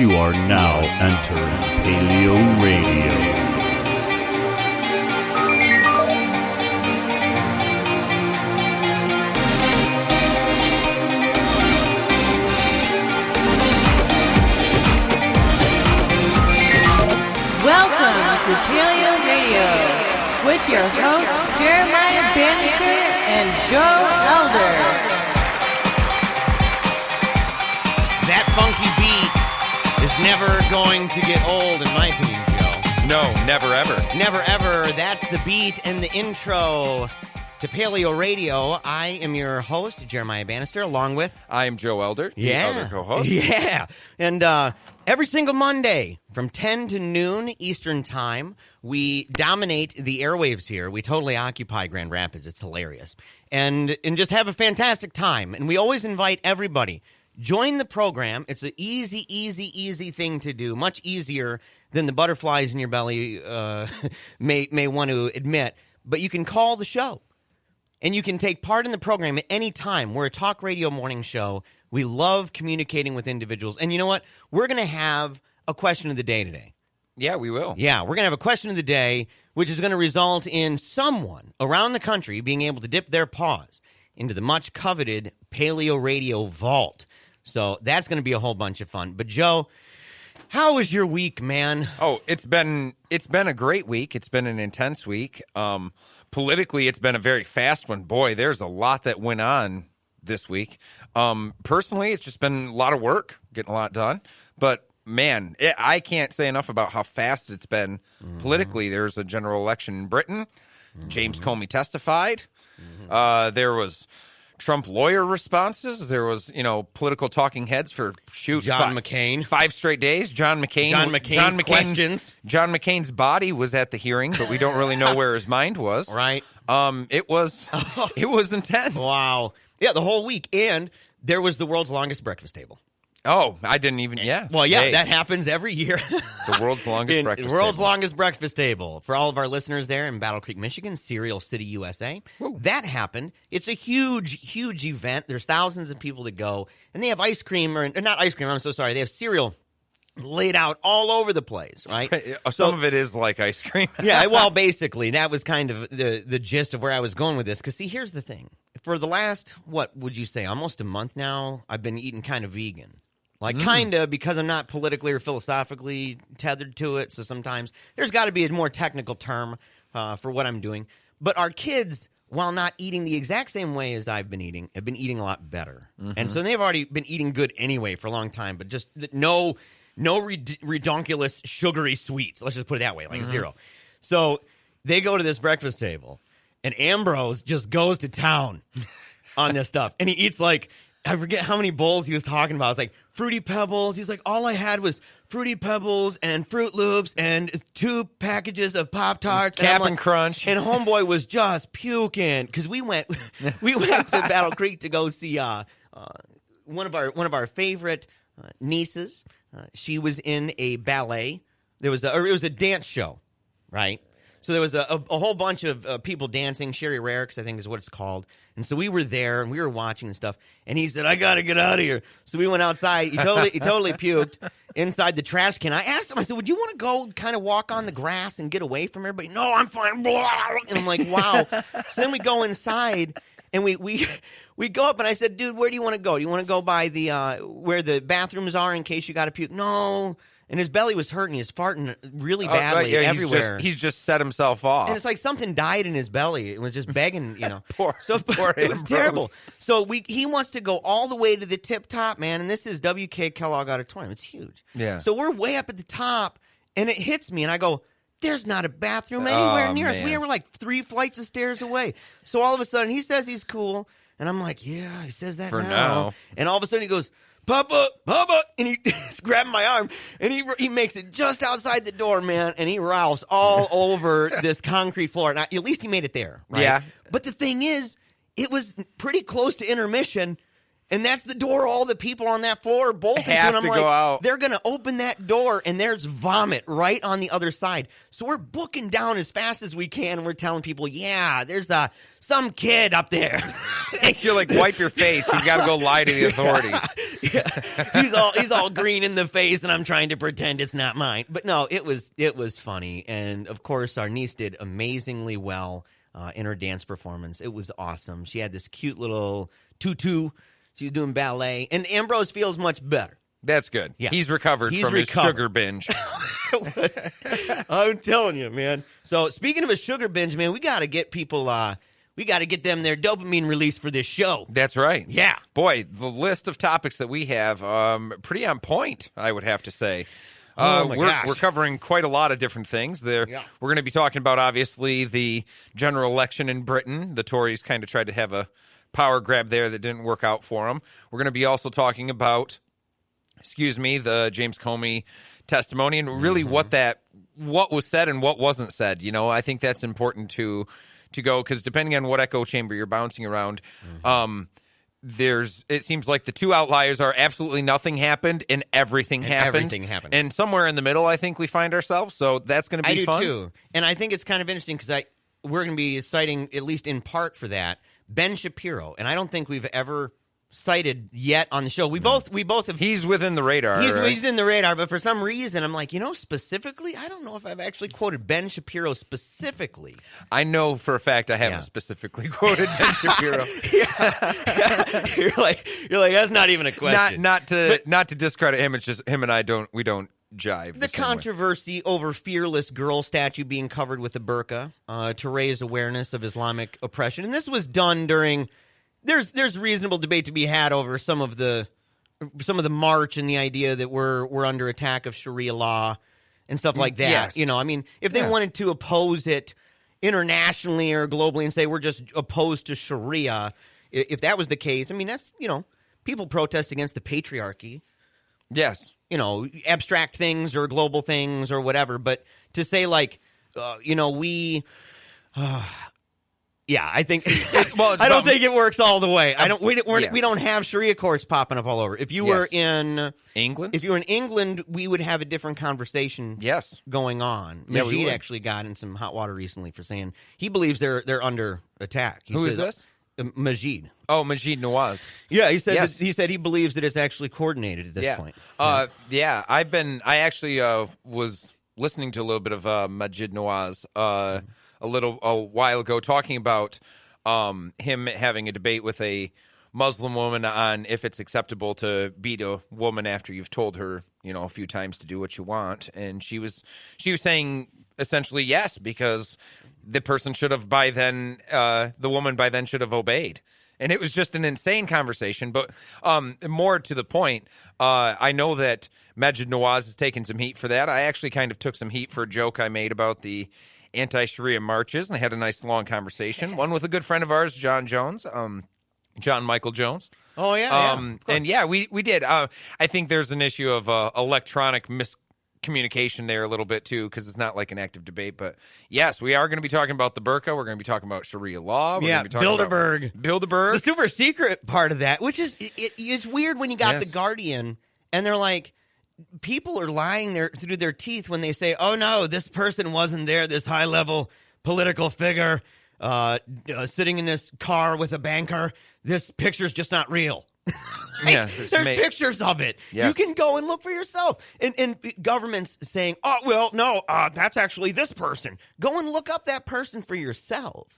You are now entering PaleoRadio. Welcome to PaleoRadio with your hosts Jeremiah-Bannister and Joe Elder. That funky beat is never going to get old, in my opinion, Joe. No, never ever. Never ever. That's the beat and the intro to PaleoRadio. I am your host, Jeremiah-Bannister, along with... I am Joe Elder, the other co-host. Yeah. And every single Monday from 10 to noon Eastern Time, we dominate the airwaves here. We totally occupy Grand Rapids. It's hilarious. And just have a fantastic time. And we always invite everybody. Join the program. It's an easy thing to do. Much easier than the butterflies in your belly may want to admit. But you can call the show. And you can take part in the program at any time. We're a talk radio morning show. We love communicating with individuals. And you know what? We're going to have a question of the day today. Yeah, we will. Yeah, we're going to have a question of the day, which is going to result in someone around the country being able to dip their paws into the much coveted PaleoRadio vault. So that's going to be a whole bunch of fun. But Joe, how was your week, man? Oh, it's been a great week. It's been an intense week. Politically, it's been a very fast one. Boy, there's a lot that went on this week. Personally, it's just been a lot of work, getting a lot done. But man, I can't say enough about how fast it's been politically. There's a general election in Britain. James Comey testified. There was Trump lawyer responses. There was, political talking heads for John McCain. 5 straight days. John McCain's questions. John McCain's body was at the hearing, but we don't really know where his mind was. Right. It was intense. Wow. Yeah, the whole week. And there was the world's longest breakfast table. Oh, I didn't even, yeah. Well, yeah, hey. That happens every year. The world's longest breakfast table. The world's longest breakfast table. For all of our listeners there in Battle Creek, Michigan, Cereal City, USA. Woo. That happened. It's a huge event. There's thousands of people that go. And they have ice cream, or not ice cream, I'm so sorry. They have cereal laid out all over the place, right? Some of it is like ice cream. Yeah, well, basically, that was kind of the gist of where I was going with this. Because, see, here's the thing. For the last, what would you say, almost a month now, I've been eating kind of vegan. Like, kind of, because I'm not politically or philosophically tethered to it, so sometimes there's got to be a more technical term for what I'm doing. But our kids, while not eating the exact same way as I've been eating, have been eating a lot better. And so they've already been eating good anyway for a long time, but just no redonkulous sugary sweets. Let's just put it that way, like zero. So they go to this breakfast table, and Ambrose just goes to town on this stuff. And he eats like, I forget how many bowls he was talking about. It's like Fruity Pebbles. He's like, all I had was Fruity Pebbles and Fruit Loops and 2 packages of Pop-Tarts. Cap'n Crunch. And homeboy was just puking because we went to Battle Creek to go see one of our favorite nieces. She was in a ballet. It was a dance show, right? So there was a whole bunch of people dancing. Sherry Rarick's, I think, is what it's called. And so we were there, and we were watching and stuff. And he said, I got to get out of here. So we went outside. He totally puked inside the trash can. I asked him, I said, would you want to go kind of walk on the grass and get away from everybody? No, I'm fine. And I'm like, wow. So then we go inside, and we go up, and I said, dude, where do you want to go? Do you want to go by the where the bathrooms are in case you got to puke? No. And his belly was hurting. He was farting really badly everywhere. He's just set himself off. And it's like something died in his belly. It was just begging, poor it was terrible. So he wants to go all the way to the tip top, man. And this is W.K. Kellogg Auditorium. It's huge. Yeah. So we're way up at the top, and it hits me, and I go, there's not a bathroom anywhere near us. We were like 3 flights of stairs away. So all of a sudden, he says he's cool. And I'm like, yeah, he says that for now. And all of a sudden, he goes, Papa, and he's grabbing my arm, and he makes it just outside the door, man, and he rows all over this concrete floor. Now, at least he made it there, right? Yeah. But the thing is, it was pretty close to intermission, And that's the door all the people on that floor are bolted to. Have And I'm to like, go out. they're going to open that door, and there's vomit right on the other side. So we're booking down as fast as we can, and we're telling people, yeah, there's some kid up there. You're like, wipe your face. We've got to go lie to the authorities. Yeah. He's all green in the face, and I'm trying to pretend it's not mine. But no, it was funny. And, of course, our niece did amazingly well in her dance performance. It was awesome. She had this cute little tutu. She was doing ballet, and Ambrose feels much better. That's good. Yeah. He's recovered from his sugar binge. I'm telling you, man. So speaking of a sugar binge, man, we got to get people, we got to get them their dopamine release for this show. That's right. Yeah. Boy, the list of topics that we have, pretty on point, I would have to say. Oh my gosh. We're covering quite a lot of different things. We're going to be talking about, obviously, the general election in Britain. The Tories kind of tried to have a power grab there that didn't work out for them. We're going to be also talking about, the James Comey testimony and really what was said and what wasn't said. You know, I think that's important to go because depending on what echo chamber you're bouncing around, it seems like the two outliers are absolutely nothing happened and everything happened. And somewhere in the middle, I think we find ourselves. So that's going to be fun. I do too. And I think it's kind of interesting because we're going to be citing, at least in part for that, Ben Shapiro, and I don't think we've ever cited yet on the show. We both have. He's within the radar. He's in the radar, but for some reason, I'm like, specifically, I don't know if I've actually quoted Ben Shapiro specifically. I know for a fact I haven't specifically quoted Ben Shapiro. You're like that's not even a question. Not to discredit him. It's just him and I don't jive. The controversy over fearless girl statue being covered with a burqa to raise awareness of Islamic oppression, and this was done during. There's reasonable debate to be had over some of the march and the idea that we're under attack of Sharia law and stuff like that. Yes. If they wanted to oppose it internationally or globally and say we're just opposed to Sharia, if that was the case, that's people protest against the patriarchy. Yes. Abstract things or global things or whatever. But to say we, I think. I don't think it works all the way. We don't have Sharia courts popping up all over. If you were in England, we would have a different conversation. Yes. Going on. Majid actually got in some hot water recently for saying he believes they're under attack. Who is this? Majid. Oh, Majid Nawaz. Yeah, he said he believes that it's actually coordinated at this point. I actually was listening to a little bit of Majid Nawaz a while ago, talking about him having a debate with a Muslim woman on if it's acceptable to beat a woman after you've told her, a few times to do what you want, and she was saying essentially yes, because the person should have the woman by then should have obeyed. And it was just an insane conversation. But more to the point, I know that Majid Nawaz has taken some heat for that. I actually kind of took some heat for a joke I made about the anti-Sharia marches, and I had a nice long conversation. One with a good friend of ours, John Michael Jones. Oh, yeah. We did. I think there's an issue of electronic miscommunication there a little bit, too, because it's not like an active debate. But, yes, we are going to be talking about the burqa. We're going to be talking about Sharia law. We're going to be talking Bilderberg. The super secret part of that, which is it's weird when you got The Guardian, and they're like, people are lying through their teeth when they say, oh, no, this person wasn't there, this high-level political figure sitting in this car with a banker. This picture's just not real. There's pictures of it. Yes. You can go and look for yourself. And governments saying, oh, well, no, that's actually this person. Go and look up that person for yourself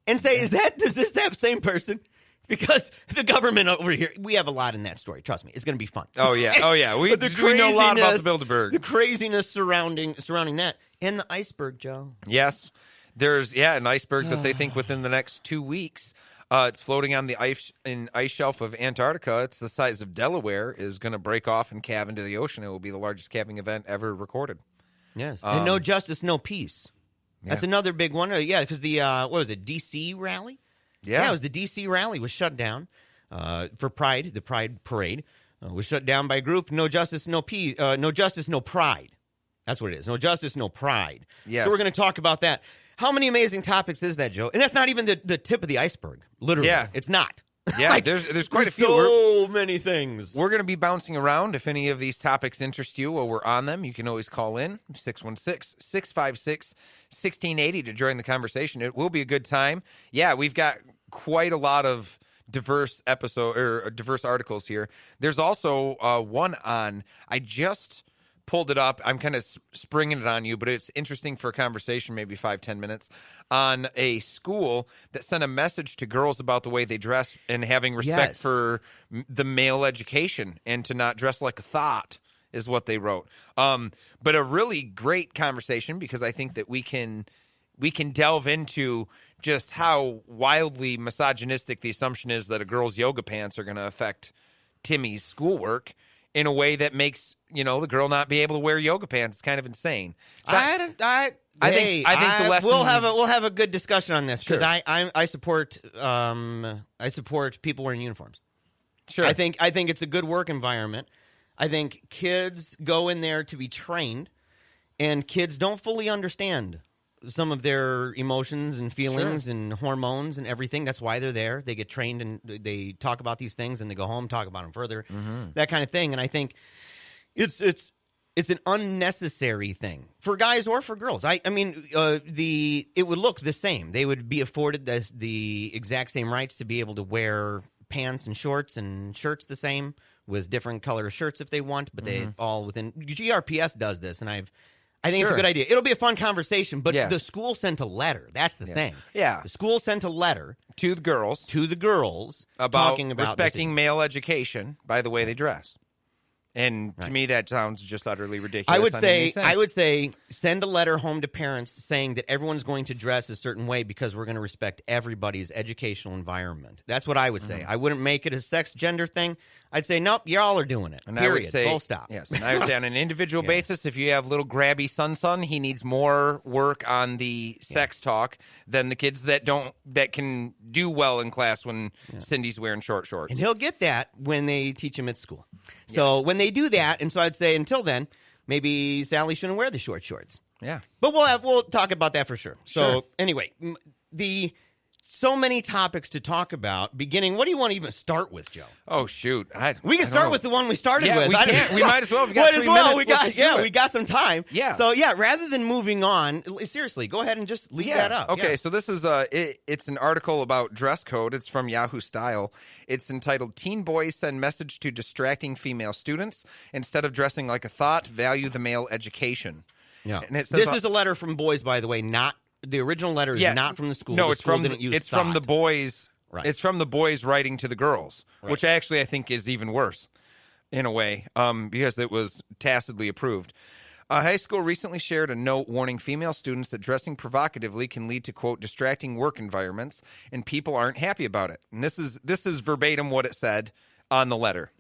and say, is this that same person? Because the government over here, we have a lot in that story. Trust me, it's going to be fun. Oh, yeah. We know a lot about the Bilderberg. The craziness surrounding that. And the iceberg, Joe. Yes. There's, an iceberg that they think within the next 2 weeks, it's floating on the ice shelf of Antarctica. It's the size of Delaware, is going to break off and calve into the ocean. It will be the largest calving event ever recorded. Yes. And no justice, no peace. That's another big one. Yeah, because the, D.C. rally? Yeah, it was the D.C. rally was shut down for Pride. The Pride Parade was shut down by a group. No justice, no peace. No justice, no pride. That's what it is. No justice, no pride. Yes. So we're going to talk about that. How many amazing topics is that, Joe? And that's not even the tip of the iceberg. Literally, it's not. Yeah, there's quite a few. So many things. We're going to be bouncing around. If any of these topics interest you while we're on them, you can always call in 616-656-1680 to join the conversation. It will be a good time. Yeah, we've got quite a lot of diverse articles here. There's also one on, I just pulled it up. I'm kind of springing it on you, but it's interesting for a conversation, maybe 5-10 minutes, on a school that sent a message to girls about the way they dress and having respect for the male education and to not dress like a thought is what they wrote. But a really great conversation because I think that we can delve into just how wildly misogynistic the assumption is that a girl's yoga pants are going to affect Timmy's schoolwork in a way that makes, the girl not be able to wear yoga pants. It's kind of insane. So I think the lesson we'll have a good discussion on this because Sure. I support people wearing uniforms. Sure. I think it's a good work environment. I think kids go in there to be trained, and kids don't fully understand some of their emotions and feelings and hormones and everything. That's why they're there. They get trained and they talk about these things and they go home, talk about them further, that kind of thing. And I think it's an unnecessary thing for guys or for girls. I mean, it would look the same. They would be afforded the exact same rights to be able to wear pants and shorts and shirts the same with different color shirts if they want, but they all within GRPS does this, and I think it's a good idea. It'll be a fun conversation, but the school sent a letter. That's the thing. Yeah. The school sent a letter to the girls about talking about respecting male education by the way they dress. And to me, that sounds just utterly ridiculous. I would say send a letter home to parents saying that everyone's going to dress a certain way because we're going to respect everybody's educational environment. That's what I would say. I wouldn't make it a sex gender thing. I'd say, nope, y'all are doing it. And period. I would say, full stop. Yes, and I would say on an individual basis, if you have little grabby son, he needs more work on the sex talk than the kids that can do well in class when Cindy's wearing short shorts. And he'll get that when they teach him at school. So when they do that, and so I'd say until then, maybe Sally shouldn't wear the short shorts. Yeah. But we'll talk about that for sure. So anyway, so many topics to talk about. Beginning, what do you want to even start with, Joe? Oh shoot, we can start with the one we started with. We might as well. We got 3 minutes. We got some time. Yeah. So rather than moving on, seriously, go ahead and just leave that up. Okay, so this is it's an article about dress code. It's from Yahoo Style. It's entitled "Teen Boys Send Message to Distracting Female Students Instead of Dressing Like a Thought. Value the Male Education." Yeah. And it says, this is a letter from boys, by the way, not. The original letter is not from the school. No, it's from the boys. Right. It's from the boys writing to the girls, which actually I think is even worse in a way because it was tacitly approved. A high school recently shared a note warning female students that dressing provocatively can lead to, quote, distracting work environments, and people aren't happy about it. And this is verbatim what it said on the letter.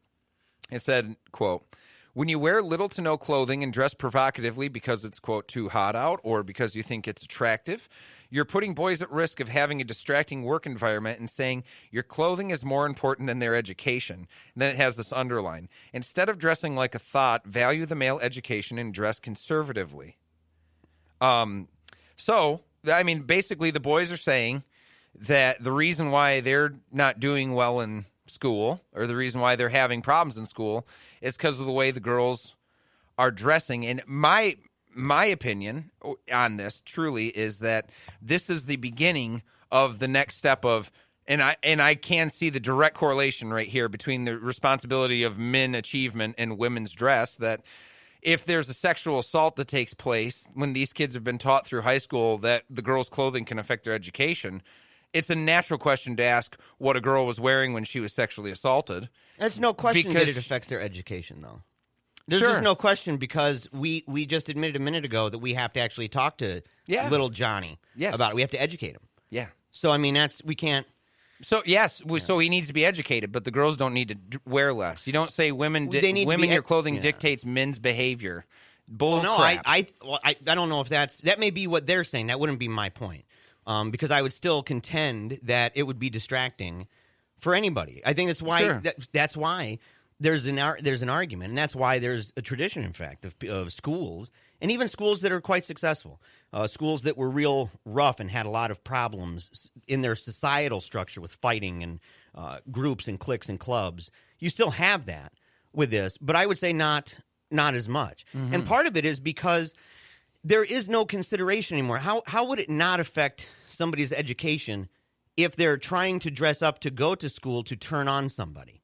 It said, quote, "When you wear little to no clothing and dress provocatively because it's, quote, too hot out or because you think it's attractive, you're putting boys at risk of having a distracting work environment and saying your clothing is more important than their education." And then it has this underline. "Instead of dressing like a thought, value the male education and dress conservatively." So, I mean, basically the boys are saying that the reason why they're not doing well in school or the reason why they're having problems in school is because of the way the girls are dressing. And my opinion on this truly is that this is the beginning of the next step of, and I can see the direct correlation right here between the responsibility of men achievement and women's dress, that if there's a sexual assault that takes place when these kids have been taught through high school that the girls' clothing can affect their education, it's a natural question to ask what a girl was wearing when she was sexually assaulted. There's no question that it affects their education, though. There's just no question because we just admitted a minute ago that we have to actually talk to little Johnny about it. We have to educate him. Yeah. So, I mean, we can't. So, yes, so he needs to be educated, but the girls don't need to wear less. You don't say women your clothing dictates men's behavior. Crap. I don't know if that may be what they're saying. That wouldn't be my point. Because I would still contend that it would be distracting for anybody. I think that's why that's why there's an argument, and that's why there's a tradition, in fact, of schools, and even schools that are quite successful, schools that were real rough and had a lot of problems in their societal structure with fighting and groups and cliques and clubs. You still have that with this, but I would say not as much. Mm-hmm. And part of it is because there is no consideration anymore. How would it not affect somebody's education if they're trying to dress up to go to school to turn on somebody?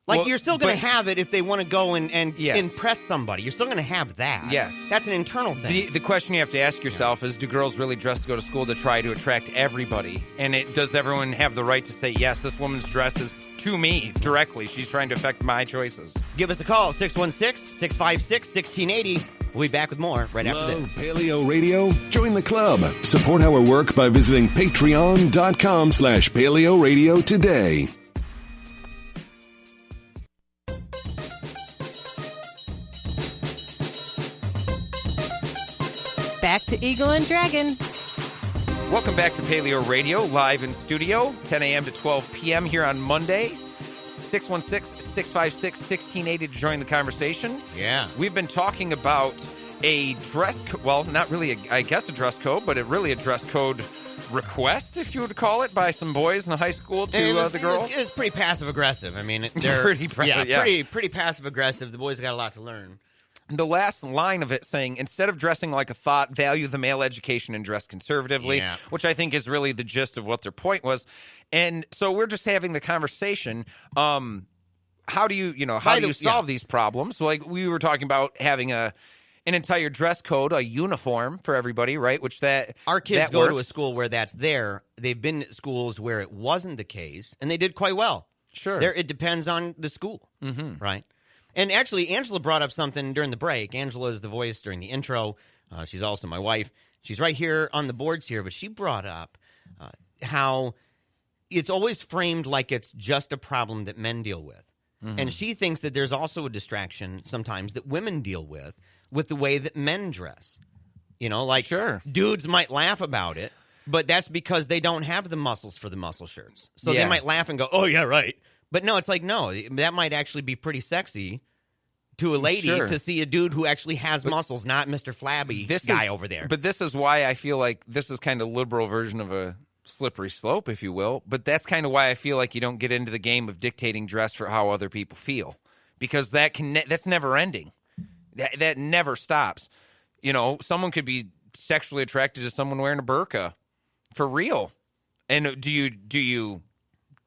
Like, Well, you're still going but- to have it if they want to go and Yes. impress somebody. You're still going to have that. Yes. That's an internal thing. The question you have to ask yourself is, do girls really dress to go to school to try to attract everybody? And does everyone have the right to say, yes, this woman's dress is to me directly. She's trying to affect my choices. Give us a call, 616-656-1680. We'll be back with more right after Love this. Paleo Radio? Join the club. Support our work by visiting patreon.com/Paleo Radio today. Back to Eagle and Dragon. Welcome back to Paleo Radio, live in studio, 10 a.m. to 12 p.m. here on Mondays. 616-656-1680 to join the conversation. Yeah. We've been talking about a dress code, well, not really, I guess a dress code, but really a dress code request, if you would call it, by some boys in the high school to the girls. It's pretty passive-aggressive. I mean, they're Pretty passive-aggressive. The boys got a lot to learn. The last line of it saying, instead of dressing like a thought, value the male education and dress conservatively, Yeah. which I think is really the gist of what their point was. And so we're just having the conversation. How do you solve these problems? Like we were talking about having an entire dress code, a uniform for everybody, right? Which Our kids that go to a works. school where that's there. They've been at schools where it wasn't the case, and they did quite well. Sure. It depends on the school, right? And actually, Angela brought up something during the break. Angela is the voice during the intro. She's also my wife. She's right here on the boards here, but she brought up how it's always framed like it's just a problem that men deal with. And she thinks that there's also a distraction sometimes that women deal with the way that men dress. You know, like Sure. dudes might laugh about it, but that's because they don't have the muscles for the muscle shirts. So they Yeah. might laugh and go, oh, yeah, right. But no, it's like, no, that might actually be pretty sexy to a lady Sure. to see a dude who actually has muscles, not Mr. Flabby guy over there. But this is why I feel like this is kind of liberal version of a slippery slope, if you will. But that's kind of why I feel like you don't get into the game of dictating dress for how other people feel, because that's never ending. That never stops. You know, someone could be sexually attracted to someone wearing a burqa for real. And do you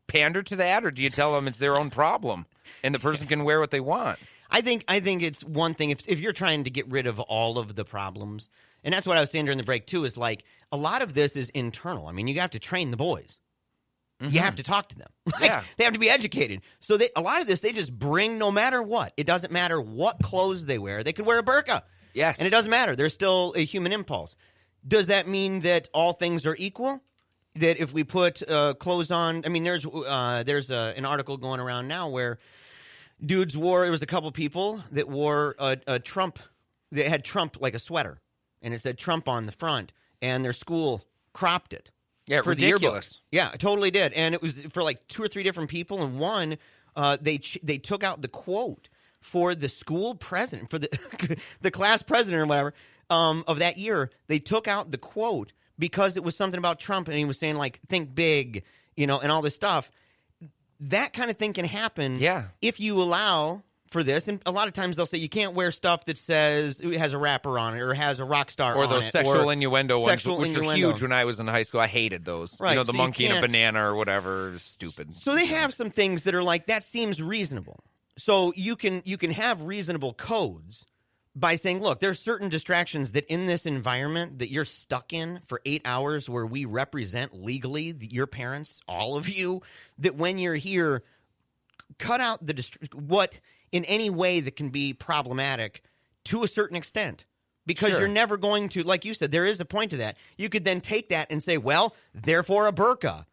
pander to that, or do you tell them it's their own problem and the person can wear what they want? I think it's one thing if you're trying to get rid of all of the problems, and that's what I was saying during the break too, is like a lot of this is internal. I mean, you have to train the boys. You have to talk to them. Yeah. They have to be educated. So a lot of this they just bring no matter what. It doesn't matter what clothes they wear. They could wear a burqa. Yes. And it doesn't matter. There's still a human impulse. Does that mean that all things are equal? That if we put clothes on, I mean, there's an article going around now where dudes there was a couple people that wore a Trump, they had Trump like a sweater, and it said Trump on the front, and their school cropped it. Yeah, for ridiculous. the yearbook. Yeah, it totally did. And it was for like 2 or 3 different people, and one, they took out the quote for the school president, for the the class president or whatever of that year. They took out the quote because it was something about Trump, and he was saying like, think big, and all this stuff. That kind of thing can happen if you allow for this. And a lot of times they'll say you can't wear stuff that says it has a rapper on it or has a rock star on it. Or those sexual innuendo ones, sexual which were innuendo. huge when I was in high school. I hated those. Right, The so you monkey and a can't- banana or whatever. It was stupid. So they have some things that are like, that seems reasonable. So you can have reasonable codes by saying, look, there's certain distractions that in this environment that you're stuck in for 8 hours where we represent legally your parents, all of you, that when you're here, cut out what in any way that can be problematic to a certain extent. Because Sure. you're never going to, like you said, there is a point to that. You could then take that and say, well, therefore a burqa.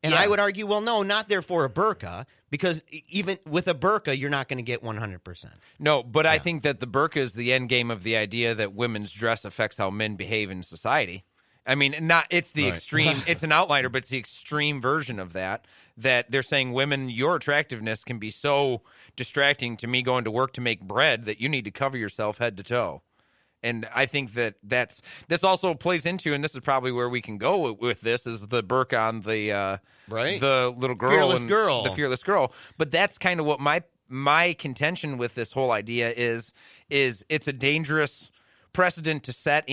And Yeah. I would argue, well, no, not therefore a burqa, because even with a burqa, you're not going to get 100%. No, but I think that the burqa is the end game of the idea that women's dress affects how men behave in society. I mean, it's the extreme, it's an outliner, but it's the extreme version of that they're saying, women, your attractiveness can be so distracting to me going to work to make bread that you need to cover yourself head to toe. And I think this also plays into, and this is probably where we can go with this, is the burqa on the right, the little girl, the fearless girl. But that's kind of what my contention with this whole idea is it's a dangerous precedent to set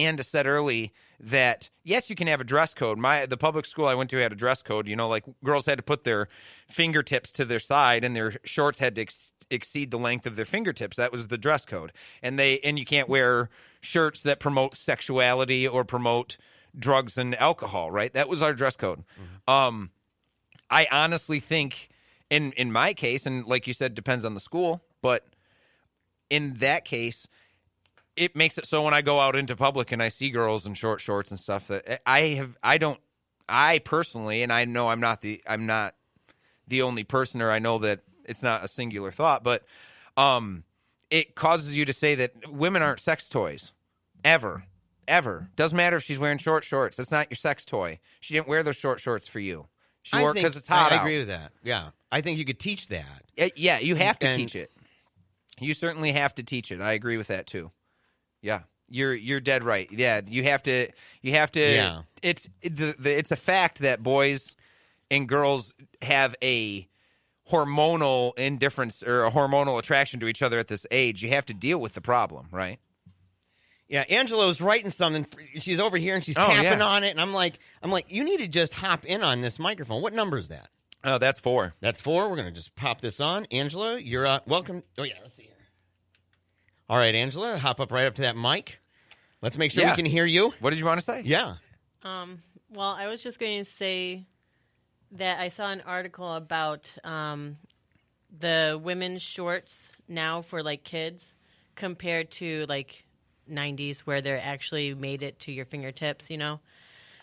early. That yes, you can have a dress code. The public school I went to had a dress code. Like girls had to put their fingertips to their side, and their shorts had to exceed the length of their fingertips. That was the dress code. And you can't wear shirts that promote sexuality or promote drugs and alcohol. Right? That was our dress code. Mm-hmm. I honestly think, in my case, and like you said, depends on the school, but in that case, it makes it so when I go out into public and I see girls in short shorts and stuff that I personally, and I know I'm not the only person, or I know that it's not a singular thought, but it causes you to say that women aren't sex toys ever. Doesn't matter if she's wearing short shorts. That's not your sex toy. She didn't wear those short shorts for you. She wore it because it's hot out. I agree with that. Yeah. I think you could teach that. Yeah, you have to teach it. You certainly have to teach it. I agree with that too. Yeah, you're dead right. Yeah, you have to. Yeah. It's a fact that boys and girls have a hormonal indifference or a hormonal attraction to each other at this age. You have to deal with the problem, right? Yeah, Angela's writing something. She's over here and she's tapping on it, and I'm like, you need to just hop in on this microphone. What number is that? Oh, that's 4. That's 4. We're gonna just pop this on. Angela, you're welcome. Oh yeah, let's see here. All right, Angela, hop up right up to that mic. Let's make sure we can hear you. What did you want to say? Yeah. Well, I was just going to say that I saw an article about the women's shorts now for like kids compared to like 90s where they're actually made it to your fingertips,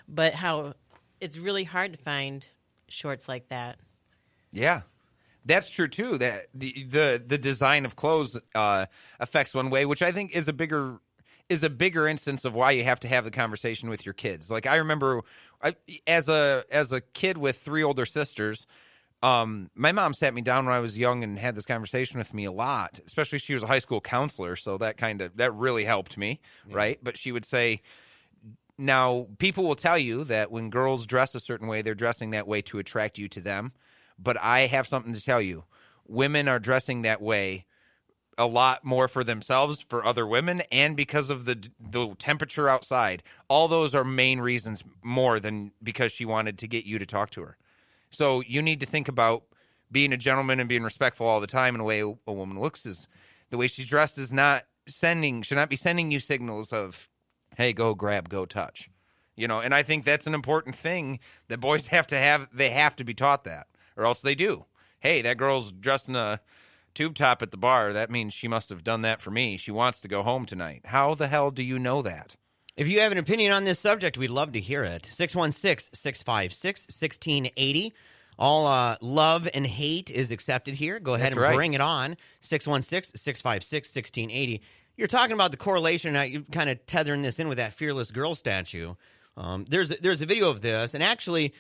but how it's really hard to find shorts like that. Yeah. That's true too. That the design of clothes affects one way, which I think is a bigger instance of why you have to have the conversation with your kids. Like I remember, as a kid with 3 older sisters, my mom sat me down when I was young and had this conversation with me a lot. Especially she was a high school counselor, so that really helped me, right? But she would say, now people will tell you that when girls dress a certain way, they're dressing that way to attract you to them. But I have something to tell you. Women are dressing that way a lot more for themselves, for other women, and because of the temperature outside. All those are main reasons more than because she wanted to get you to talk to her. So you need to think about being a gentleman and being respectful all the time. And the way a woman looks is the way she's dressed should not be sending you signals of, hey, go grab, go touch. And I think that's an important thing that boys have to be taught that. Or else they do. Hey, that girl's dressed in a tube top at the bar. That means she must have done that for me. She wants to go home tonight. How the hell do you know that? If you have an opinion on this subject, we'd love to hear it. 616-656-1680. All love and hate is accepted here. Go ahead and bring it on. 616-656-1680. You're talking about the correlation. You're kind of tethering this in with that fearless girl statue. There's a video of this, and actually...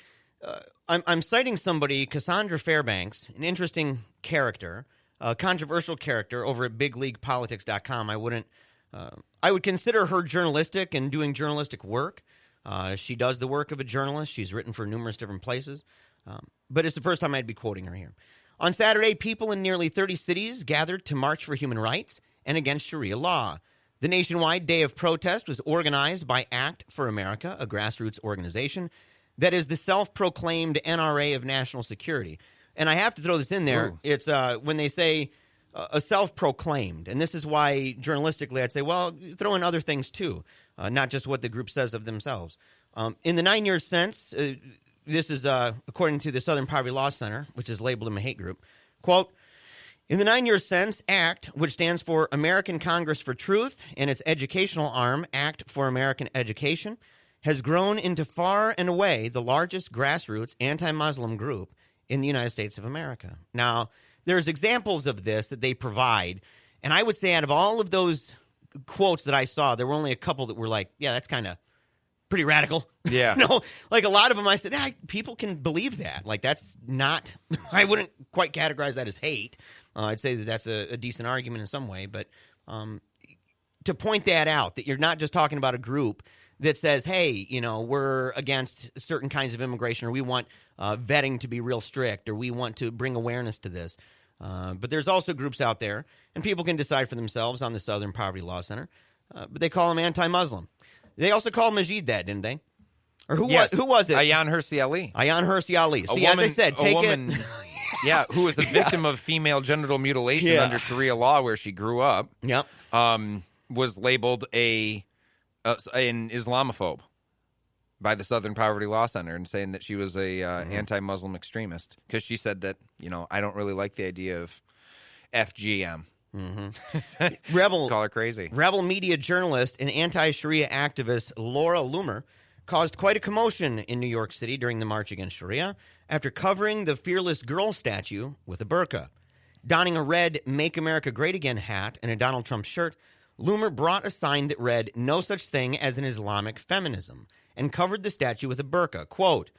I'm citing somebody, Cassandra Fairbanks, an interesting character, a controversial character over at bigleaguepolitics.com. I would consider her journalistic and doing journalistic work. She does the work of a journalist. She's written for numerous different places. But it's the first time I'd be quoting her here. On Saturday, people in nearly 30 cities gathered to march for human rights and against Sharia law. The nationwide day of protest was organized by Act for America, a grassroots organization that is the self-proclaimed NRA of national security. And I have to throw this in there. Ooh. It's when they say a self-proclaimed, and this is why journalistically I'd say, well, throw in other things too, not just what the group says of themselves. In the 9 years since, this is according to the Southern Poverty Law Center, which is labeled them a hate group, quote, in the 9 years since, ACT, which stands for American Congress for Truth, and its educational arm, Act for American Education, has grown into far and away the largest grassroots anti-Muslim group in the United States of America. Now, there's examples of this that they provide, and I would say out of all of those quotes that I saw, there were only a couple that were like, yeah, that's kind of pretty radical. Yeah. Like a lot of them I said, people can believe that. Like that's not, I wouldn't quite categorize that as hate. I'd say that that's a decent argument in some way, but to point that out, that you're not just talking about a group that says, hey, we're against certain kinds of immigration, or we want vetting to be real strict, or we want to bring awareness to this. But there's also groups out there, and people can decide for themselves on the Southern Poverty Law Center, but they call them anti-Muslim. They also called Majid that, didn't they? Or who was it? Ayaan Hirsi Ali. Ayaan Hirsi Ali. See, as I said, take it. Yeah, who was a victim of female genital mutilation under Sharia law where she grew up. Yep. Was labeled an Islamophobe by the Southern Poverty Law Center, and saying that she was a anti-Muslim extremist because she said that, I don't really like the idea of FGM. Rebel Call her crazy. Rebel media journalist and anti-Sharia activist Laura Loomer caused quite a commotion in New York City during the March Against Sharia after covering the Fearless Girl statue with a burqa. Donning a red Make America Great Again hat and a Donald Trump shirt, Loomer brought a sign that read, "No such thing as an Islamic feminism," and covered the statue with a burqa. Quote,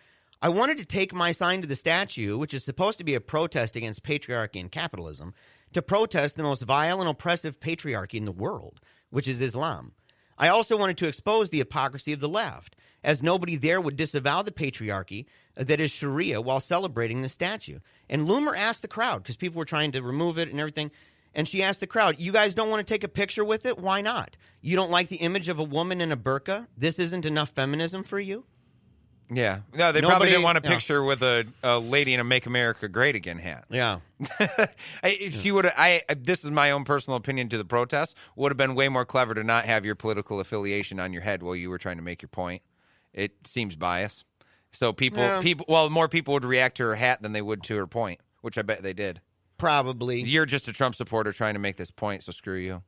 "I wanted to take my sign to the statue, which is supposed to be a protest against patriarchy and capitalism, to protest the most vile and oppressive patriarchy in the world, which is Islam. I also wanted to expose the hypocrisy of the left, as nobody there would disavow the patriarchy that is Sharia while celebrating the statue." And Loomer asked the crowd, because people were trying to remove it and everything, and she asked the crowd, "You guys don't want to take a picture with it? Why not? You don't like the image of a woman in a burqa? This isn't enough feminism for you?" Yeah. No, they probably didn't want a picture with a lady in a Make America Great Again hat. Yeah. She would. This is my own personal opinion to the protest. Would have been way more clever to not have your political affiliation on your head while you were trying to make your point. It seems biased. So more people would react to her hat than they would to her point, which I bet they did. Probably. You're just a Trump supporter trying to make this point, so screw you.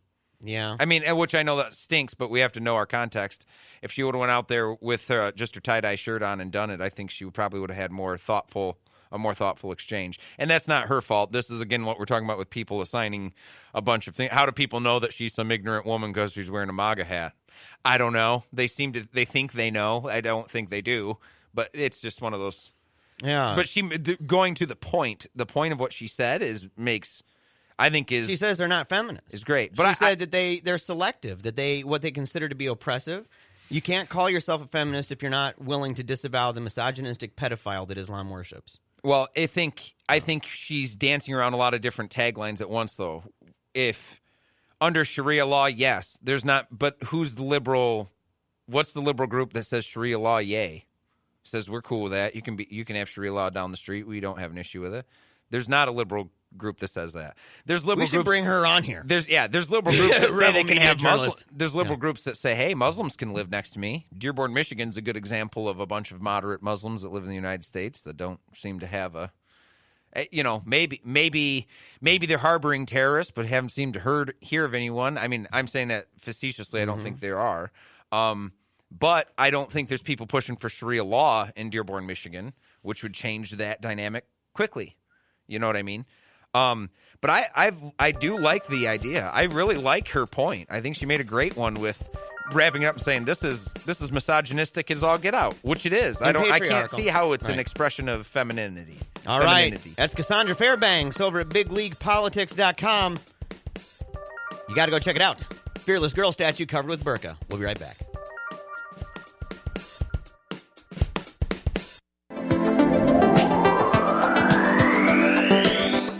Yeah. I mean, which I know that stinks, but we have to know our context. If she would have went out there with just her tie-dye shirt on and done it, I think she probably would have had a more thoughtful exchange. And that's not her fault. This is, again, what we're talking about with people assigning a bunch of things. How do people know that she's some ignorant woman because she's wearing a MAGA hat? I don't know. They think they know. I don't think they do. But it's just one of those. Yeah. But going to the point of what she said she says they're not feminists. Is great. But she said that they're selective, that what they consider to be oppressive. You can't call yourself a feminist if you're not willing to disavow the misogynistic pedophile that Islam worships. Well, I think she's dancing around a lot of different taglines at once, though. If under Sharia law, yes, there's not. But who's the liberal? What's the liberal group that says Sharia law? Yay, says we're cool with that. You can have Sharia law down the street. We don't have an issue with it. There's not a liberal group that says that. There's liberal we should groups, bring her on here. There's liberal groups that say they can have Muslims. There's liberal groups that say, hey, Muslims can live next to me. Dearborn, Michigan's a good example of a bunch of moderate Muslims that live in the United States that don't seem to have maybe they're harboring terrorists, but haven't seemed to hear of anyone. I mean, I'm saying that facetiously. I don't think there are. But I don't think there's people pushing for Sharia law in Dearborn, Michigan, which would change that dynamic quickly. You know what I mean? But I do like the idea. I really like her point. I think she made a great one with wrapping it up and saying this is misogynistic as all get out, which it is. I can't see how it's an expression of femininity. All right. That's Cassandra Fairbanks over at BigLeaguePolitics.com. You got to go check it out. Fearless Girl statue covered with burqa. We'll be right back.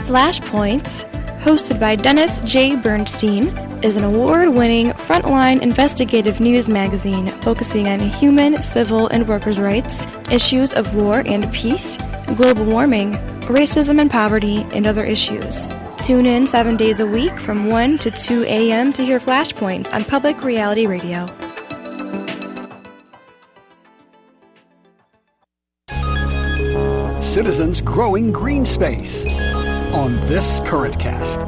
Flashpoints, hosted by Dennis J. Bernstein, is an award-winning frontline investigative news magazine focusing on human, civil, and workers' rights, issues of war and peace, global warming, racism and poverty, and other issues. Tune in 7 days a week from 1 to 2 a.m. to hear Flashpoints on Public Reality Radio. Citizens growing green space on this Current Cast.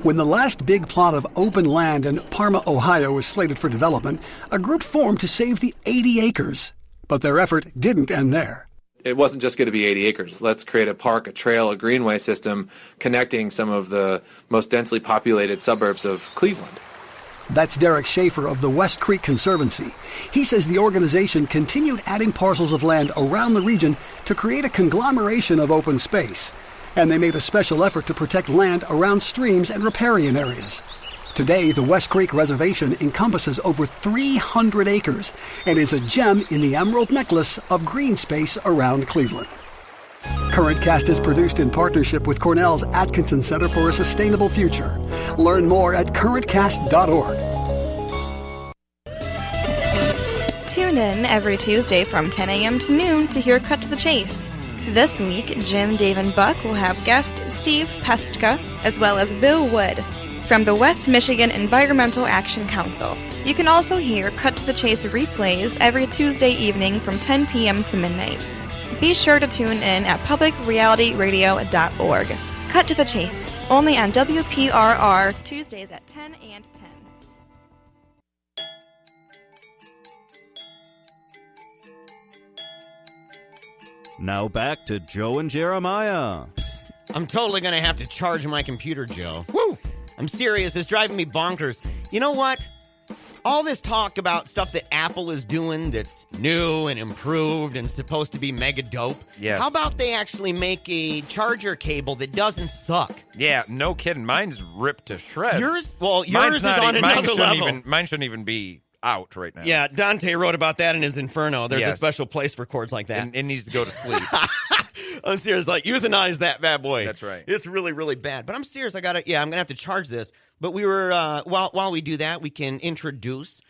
When the last big plot of open land in Parma, Ohio was slated for development, a group formed to save the 80 acres. But their effort didn't end there. It wasn't just going to be 80 acres. Let's create a park, a trail, a greenway system connecting some of the most densely populated suburbs of Cleveland. That's Derek Schaefer of the West Creek Conservancy. He says the organization continued adding parcels of land around the region to create a conglomeration of open space. and they made a special effort to protect land around streams and riparian areas. Today, the West Creek Reservation encompasses over 300 acres and is a gem in the emerald necklace of green space around Cleveland. Current Cast is produced in partnership with Cornell's Atkinson Center for a Sustainable Future. Learn more at currentcast.org. Tune in every Tuesday from 10 a.m. to noon to hear Cut to the Chase. This week, Jim, Dave, and Buck will have guest Steve Pestka, as well as Bill Wood from the West Michigan Environmental Action Council. You can also hear Cut to the Chase replays every Tuesday evening from 10 p.m. to midnight. Be sure to tune in at publicrealityradio.org. Cut to the Chase, only on WPRR, Tuesdays at 10 and 10. Now back to Joe and Jeremiah. I'm totally going to have to charge my computer, Joe. Woo! I'm serious. It's driving me bonkers. You know what? All this talk about stuff that Apple is doing that's new and improved and supposed to be mega dope. Yes. How about they actually make a charger cable that doesn't suck? Yeah, no kidding. Mine's ripped to shreds. Yours Mine's is on another level. Mine shouldn't even be out right now. Yeah, Dante wrote about that in his Inferno. There's a Yes. special place for chords like that. And it needs to go to sleep. I'm serious. Like, euthanize that bad boy. That's right. It's really, really bad. But I'm serious. I'm going to have to charge this. But we were, while we do that, we can introduce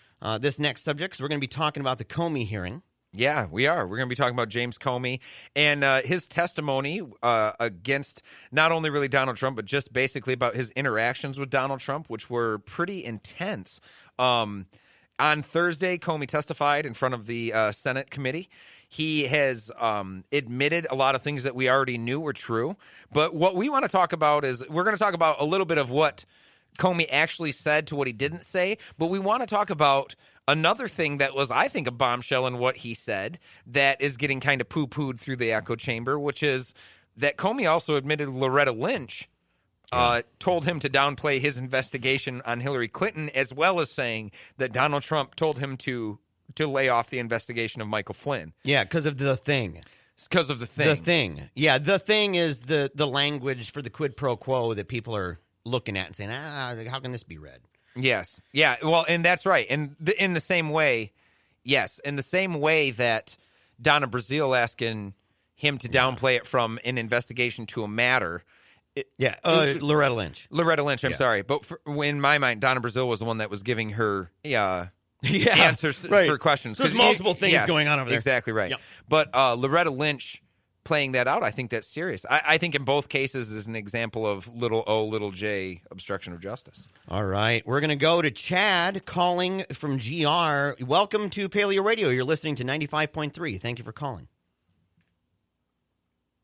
this next subject, because we're going to be talking about the Comey hearing. Yeah, we are. We're going to be talking about James Comey and his testimony against not only really Donald Trump, but just basically about his interactions with Donald Trump, which were pretty intense. On Thursday, Comey testified in front of the Senate committee. He has admitted a lot of things that we already knew were true. But what we want to talk about is we're going to talk about a little bit of what Comey actually said to what he didn't say. But we want to talk about another thing that was, I think, a bombshell in what he said that is getting kind of poo-pooed through the echo chamber, which is that Comey also admitted Loretta Lynch told him to downplay his investigation on Hillary Clinton, as well as saying that Donald Trump told him to lay off the investigation of Michael Flynn. Yeah, because of the thing. It's because of the thing. The thing. Yeah, the thing is the language for the quid pro quo that people are looking at and saying, how can this be read? Yes. Yeah, well, and that's right. And in the same way, yes, in the same way that Donna Brazile asking him to downplay it from an investigation to a matter. Loretta Lynch. Loretta Lynch, I'm sorry. But in my mind, Donna Brazile was the one that was giving her answers for questions. So there's multiple things going on over there. Exactly right. Yep. But Loretta Lynch playing that out, I think that's serious. I think in both cases is an example of little o, little j obstruction of justice. All right. We're going to go to Chad calling from GR. Welcome to PaleoRadio. You're listening to 95.3. Thank you for calling.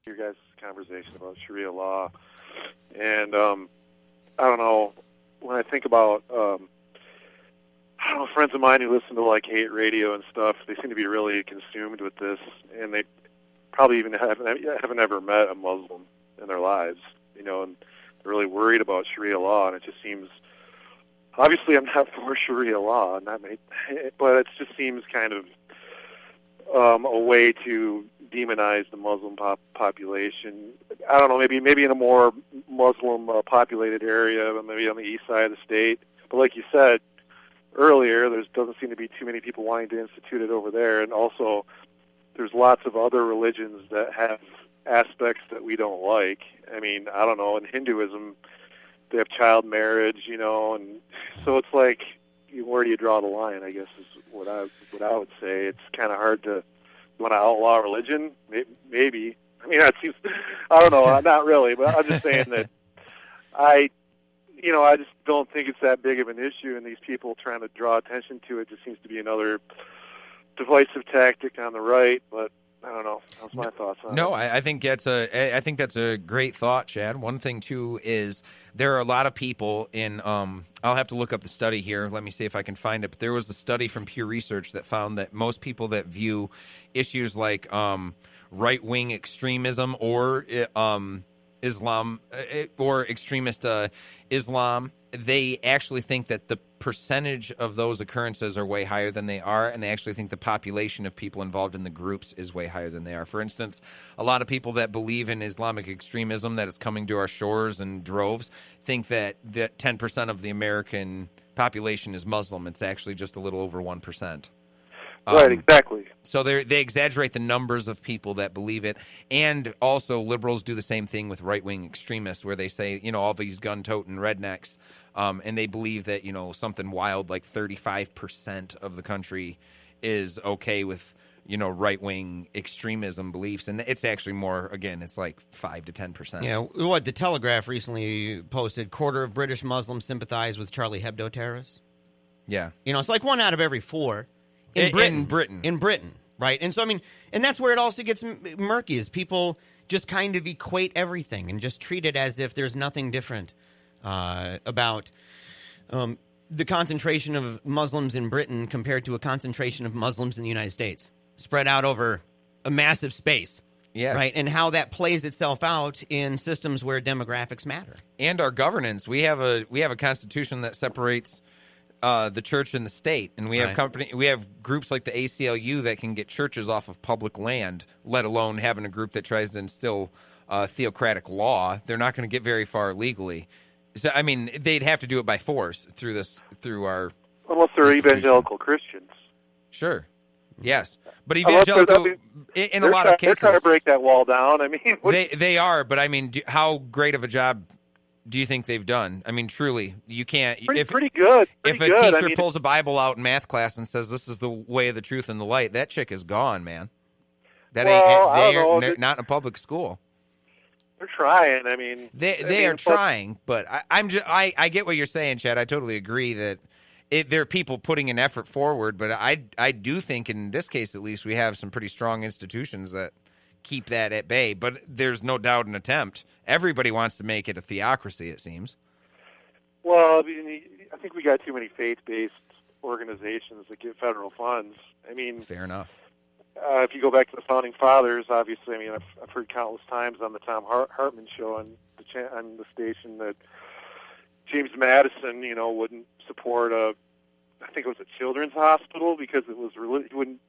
Your guys' conversation about Sharia law. And I don't know, when I think about friends of mine who listen to like hate radio and stuff, they seem to be really consumed with this, and they probably even haven't ever met a Muslim in their lives, and they're really worried about Sharia law, and it just seems, obviously I'm not for Sharia law, but it just seems kind of a way to demonize the Muslim population. I don't know, maybe in a more Muslim populated area, maybe on the east side of the state, but like you said earlier, there doesn't seem to be too many people wanting to institute it over there, and also there's lots of other religions that have aspects that we don't like. I mean, I don't know, in Hinduism, they have child marriage, and so it's like, where do you draw the line, I guess is what I would say. It's kind of hard to want to outlaw religion, maybe. I mean, that seems, I don't know, not really, but I'm just saying that I just don't think it's that big of an issue, and these people trying to draw attention to it just seems to be another divisive tactic on the right, but I don't know. That's my thoughts on it. No, I think that's a great thought, Chad. One thing too is there are a lot of people in I'll have to look up the study here. Let me see if I can find it. But there was a study from Pew Research that found that most people that view issues like right-wing extremism or Islam or extremist Islam, they actually think that the percentage of those occurrences are way higher than they are, and they actually think the population of people involved in the groups is way higher than they are. For instance, a lot of people that believe in Islamic extremism that is coming to our shores in droves think that 10% of the American population is Muslim. It's actually just a little over 1%. Right, exactly. So they exaggerate the numbers of people that believe it. And also liberals do the same thing with right-wing extremists where they say, all these gun-toting rednecks, and they believe that, something wild like 35% of the country is okay with, right-wing extremism beliefs. And it's actually more, again, it's like 5 to 10%. Yeah, what the Telegraph recently posted, quarter of British Muslims sympathize with Charlie Hebdo terrorists. Yeah. It's like 1 out of every 4. In Britain, right? And so, and that's where it also gets murky, is people just kind of equate everything and just treat it as if there's nothing different about the concentration of Muslims in Britain compared to a concentration of Muslims in the United States, spread out over a massive space. Yes. Right, and how that plays itself out in systems where demographics matter. And our governance. We have a constitution that separates the church and the state, and we have groups like the ACLU that can get churches off of public land, let alone having a group that tries to instill theocratic law. They're not going to get very far legally. So they'd have to do it by force through our unless they're evangelical Christians. Sure. Yes, but evangelical in a lot of cases they're trying to break that wall down. They are, but how great of a job do you think they've done? Truly, you can't. Pretty good. If a teacher pulls a Bible out in math class and says, "This is the way, the truth, and the light," that chick is gone, man. They're not in a public school. They're trying. They are trying, but I get what you're saying, Chad. I totally agree that there are people putting an effort forward, but I do think in this case, at least, we have some pretty strong institutions that keep that at bay. But there's no doubt an attempt. Everybody wants to make it a theocracy, it seems. Well, I think we got too many faith-based organizations that get federal funds. Fair enough. If you go back to the Founding Fathers, obviously, I've heard countless times on the Tom Hartman show on the station that James Madison, wouldn't support I think it was a children's hospital because it was he wouldn't,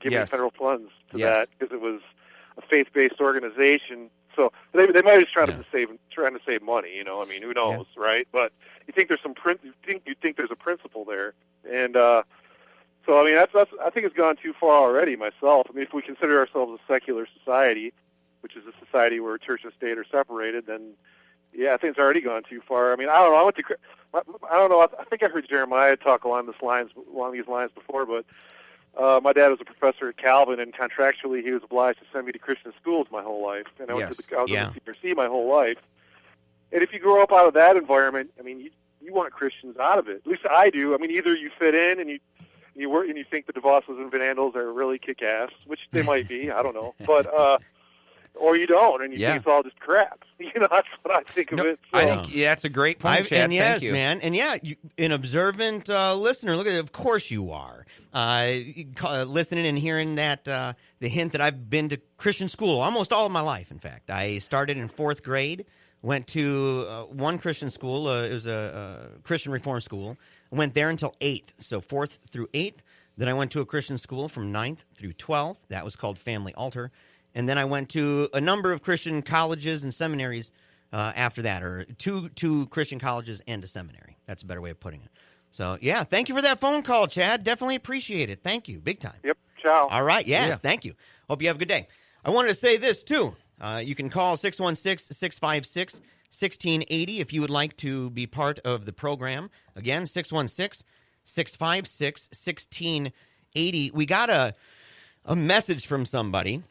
give federal funds to that because it was a faith-based organization. So they might be just trying to save money. Who knows, right? But you think there's you think there's a principle there, and so that's I think it's gone too far already. Myself, if we consider ourselves a secular society, which is a society where church and state are separated, then I think it's already gone too far. I don't know. I don't know. I think I heard Jeremiah talk along these lines before, but. My dad was a professor at Calvin, and contractually he was obliged to send me to Christian schools my whole life. And I was in the CRC my whole life. And if you grow up out of that environment, you want Christians out of it. At least I do. Either you fit in and you work and you think the DeVosses and Van Andels are really kick ass, which they might be. I don't know, but or you don't, and you think it's all just crap. That's what I think of it. So. I think that's a great point, Chad. And yes, thank you. man, and an observant listener. Look at it. Of course you are. Listening and hearing that the hint that I've been to Christian school almost all of my life. In fact, I started in 4th grade, went to one Christian school. It was a Christian reform school. I went there until 8th, so 4th through 8th. Then I went to a Christian school from 9th through 12th. That was called Family Altar. And then I went to a number of Christian colleges and seminaries after that, or two Christian colleges and a seminary. That's a better way of putting it. So, thank you for that phone call, Chad. Definitely appreciate it. Thank you. Big time. Yep. Ciao. All right. Yes, thank you. Hope you have a good day. I wanted to say this, too. You can call 616-656-1680 if you would like to be part of the program. Again, 616-656-1680. We got a message from somebody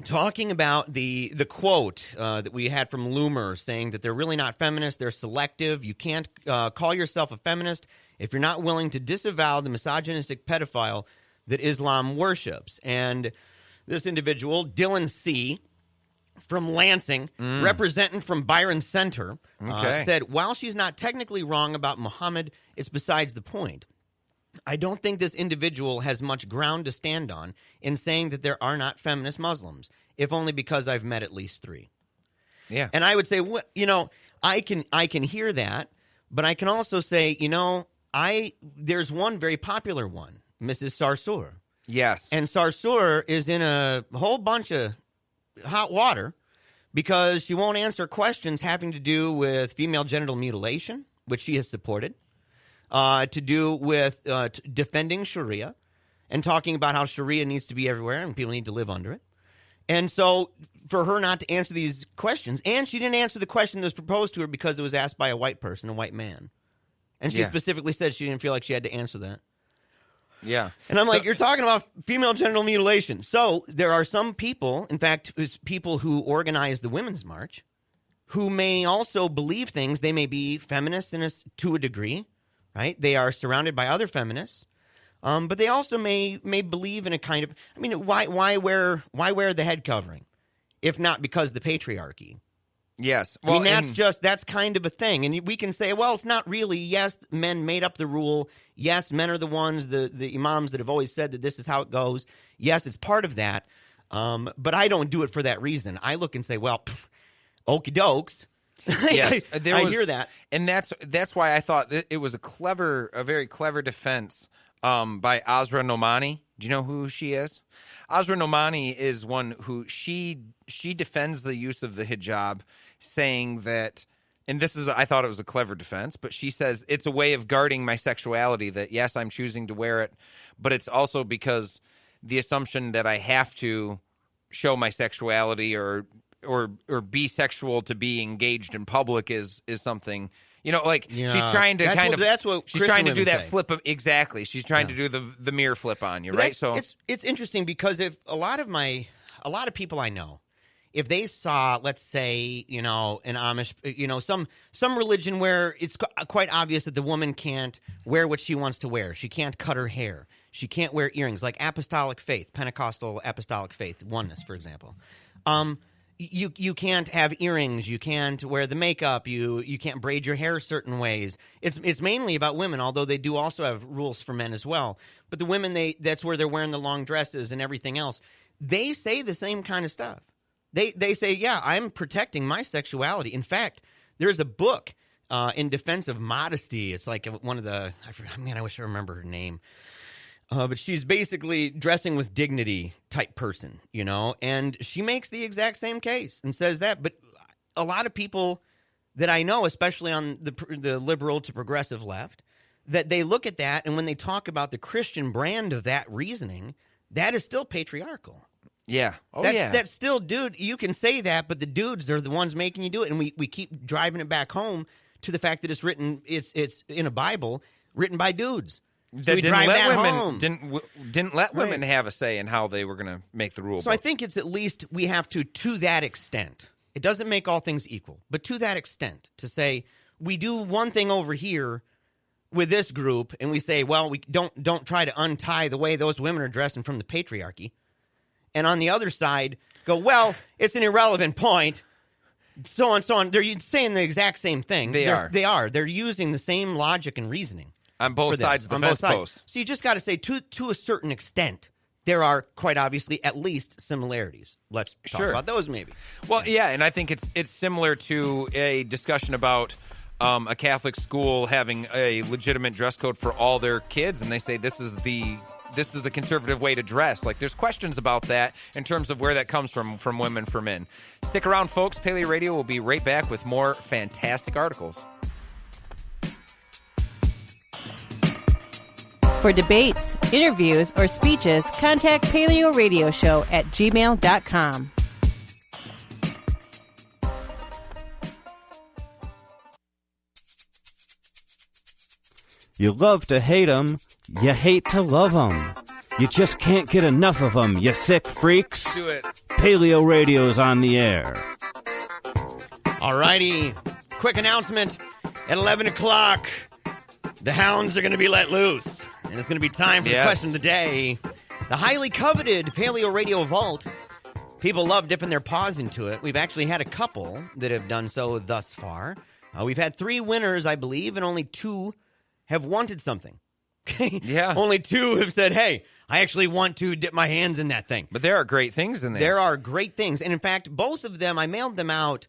talking about the quote that we had from Loomer saying that they're really not feminists, they're selective. You can't call yourself a feminist if you're not willing to disavow the misogynistic pedophile that Islam worships. And this individual, Dylan C., from Lansing, representing from Byron Center, said, while she's not technically wrong about Muhammad, it's besides the point. I don't think this individual has much ground to stand on in saying that there are not feminist Muslims. if only because I've met at least 3. Yeah. And I would say, I can hear that, but I can also say, there's one very popular one, Mrs. Sarsour. Yes. And Sarsour is in a whole bunch of hot water because she won't answer questions having to do with female genital mutilation, which she has supported, to do with defending Sharia and talking about how Sharia needs to be everywhere and people need to live under it. And so for her not to answer these questions, and she didn't answer the question that was proposed to her because it was asked by a white person, a white man. And she specifically said she didn't feel like she had to answer that. Yeah. And I'm like, you're talking about female genital mutilation. So there are some people, in fact, people who organize the Women's March, who may also believe things. They may be feminists to a degree, right? They are surrounded by other feminists. But they also may believe in a kind of, why wear the head covering, if not because of the patriarchy? Yes. Well, that's kind of a thing. And we can say, well, it's not really. Yes, men made up the rule. Yes, men are the ones, the imams that have always said that this is how it goes. Yes, it's part of that. But I don't do it for that reason. I look and say, well, okie dokes. Yes, I hear that. And that's why I thought it was a very clever defense by Asra Nomani. Do you know who she is? Asra Nomani is one who she defends the use of the hijab, saying that, and I thought it was a clever defense, but she says it's a way of guarding my sexuality, that yes, I'm choosing to wear it, but it's also because the assumption that I have to show my sexuality or be sexual to be engaged in public is something. She's trying to she's trying to do that flip of, exactly. She's trying to do the mirror flip on you, right? So it's interesting because if a lot of people I know, if they saw, let's say, an Amish, some religion where it's quite obvious that the woman can't wear what she wants to wear, she can't cut her hair, she can't wear earrings, like apostolic faith, Pentecostal apostolic faith, oneness, for example. You can't have earrings. You can't wear the makeup. You can't braid your hair certain ways. It's mainly about women, although they do also have rules for men as well. But the women, that's where they're wearing the long dresses and everything else. They say the same kind of stuff. They say, yeah, I'm protecting my sexuality. In fact, there's a book in defense of modesty. It's like one of the I wish I remember her name. But she's basically dressing with dignity type person, and she makes the exact same case and says that. But a lot of people that I know, especially on the liberal to progressive left, that they look at that, and when they talk about the Christian brand of that reasoning, that is still patriarchal. Yeah. That's still, dude, you can say that, but the dudes are the ones making you do it. And we keep driving it back home to the fact that it's in a Bible written by dudes. So that didn't let women have a say in how they were going to make the rule. So I think it's at least we have to that extent. It doesn't make all things equal, but to that extent, to say we do one thing over here with this group, and we say, well, we don't try to untie the way those women are dressing from the patriarchy, and on the other side go, well, it's an irrelevant point. So on, so on. They're saying the exact same thing. They are. They're using the same logic and reasoning. On both sides of the fence post. So you just got to say, to a certain extent, there are quite obviously at least similarities. Let's talk about those maybe. Well, yeah, and I think it's similar to a discussion about a Catholic school having a legitimate dress code for all their kids, and they say this is the conservative way to dress. Like, there's questions about that in terms of where that comes from women, for men. Stick around, folks. PaleoRadio will be right back with more fantastic articles. For debates, interviews, or speeches, contact PaleoRadio at gmail.com. You love to hate 'em, you hate to love 'em. You just can't get enough of 'em, you sick freaks. Do it. PaleoRadio's on the air. All righty. Quick announcement. At 11 o'clock, the hounds are going to be let loose. And it's going to be time for the question of the day. The highly coveted PaleoRadio Vault. People love dipping their paws into it. We've actually had a couple that have done so thus far. We've had 3 winners, I believe, and only 2 have wanted something. Yeah. Only 2 have said, hey, I actually want to dip my hands in that thing. But there are great things in there. There are great things. And in fact, both of them, I mailed them out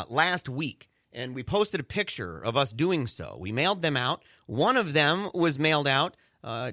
last week. And we posted a picture of us doing so. We mailed them out. One of them was mailed out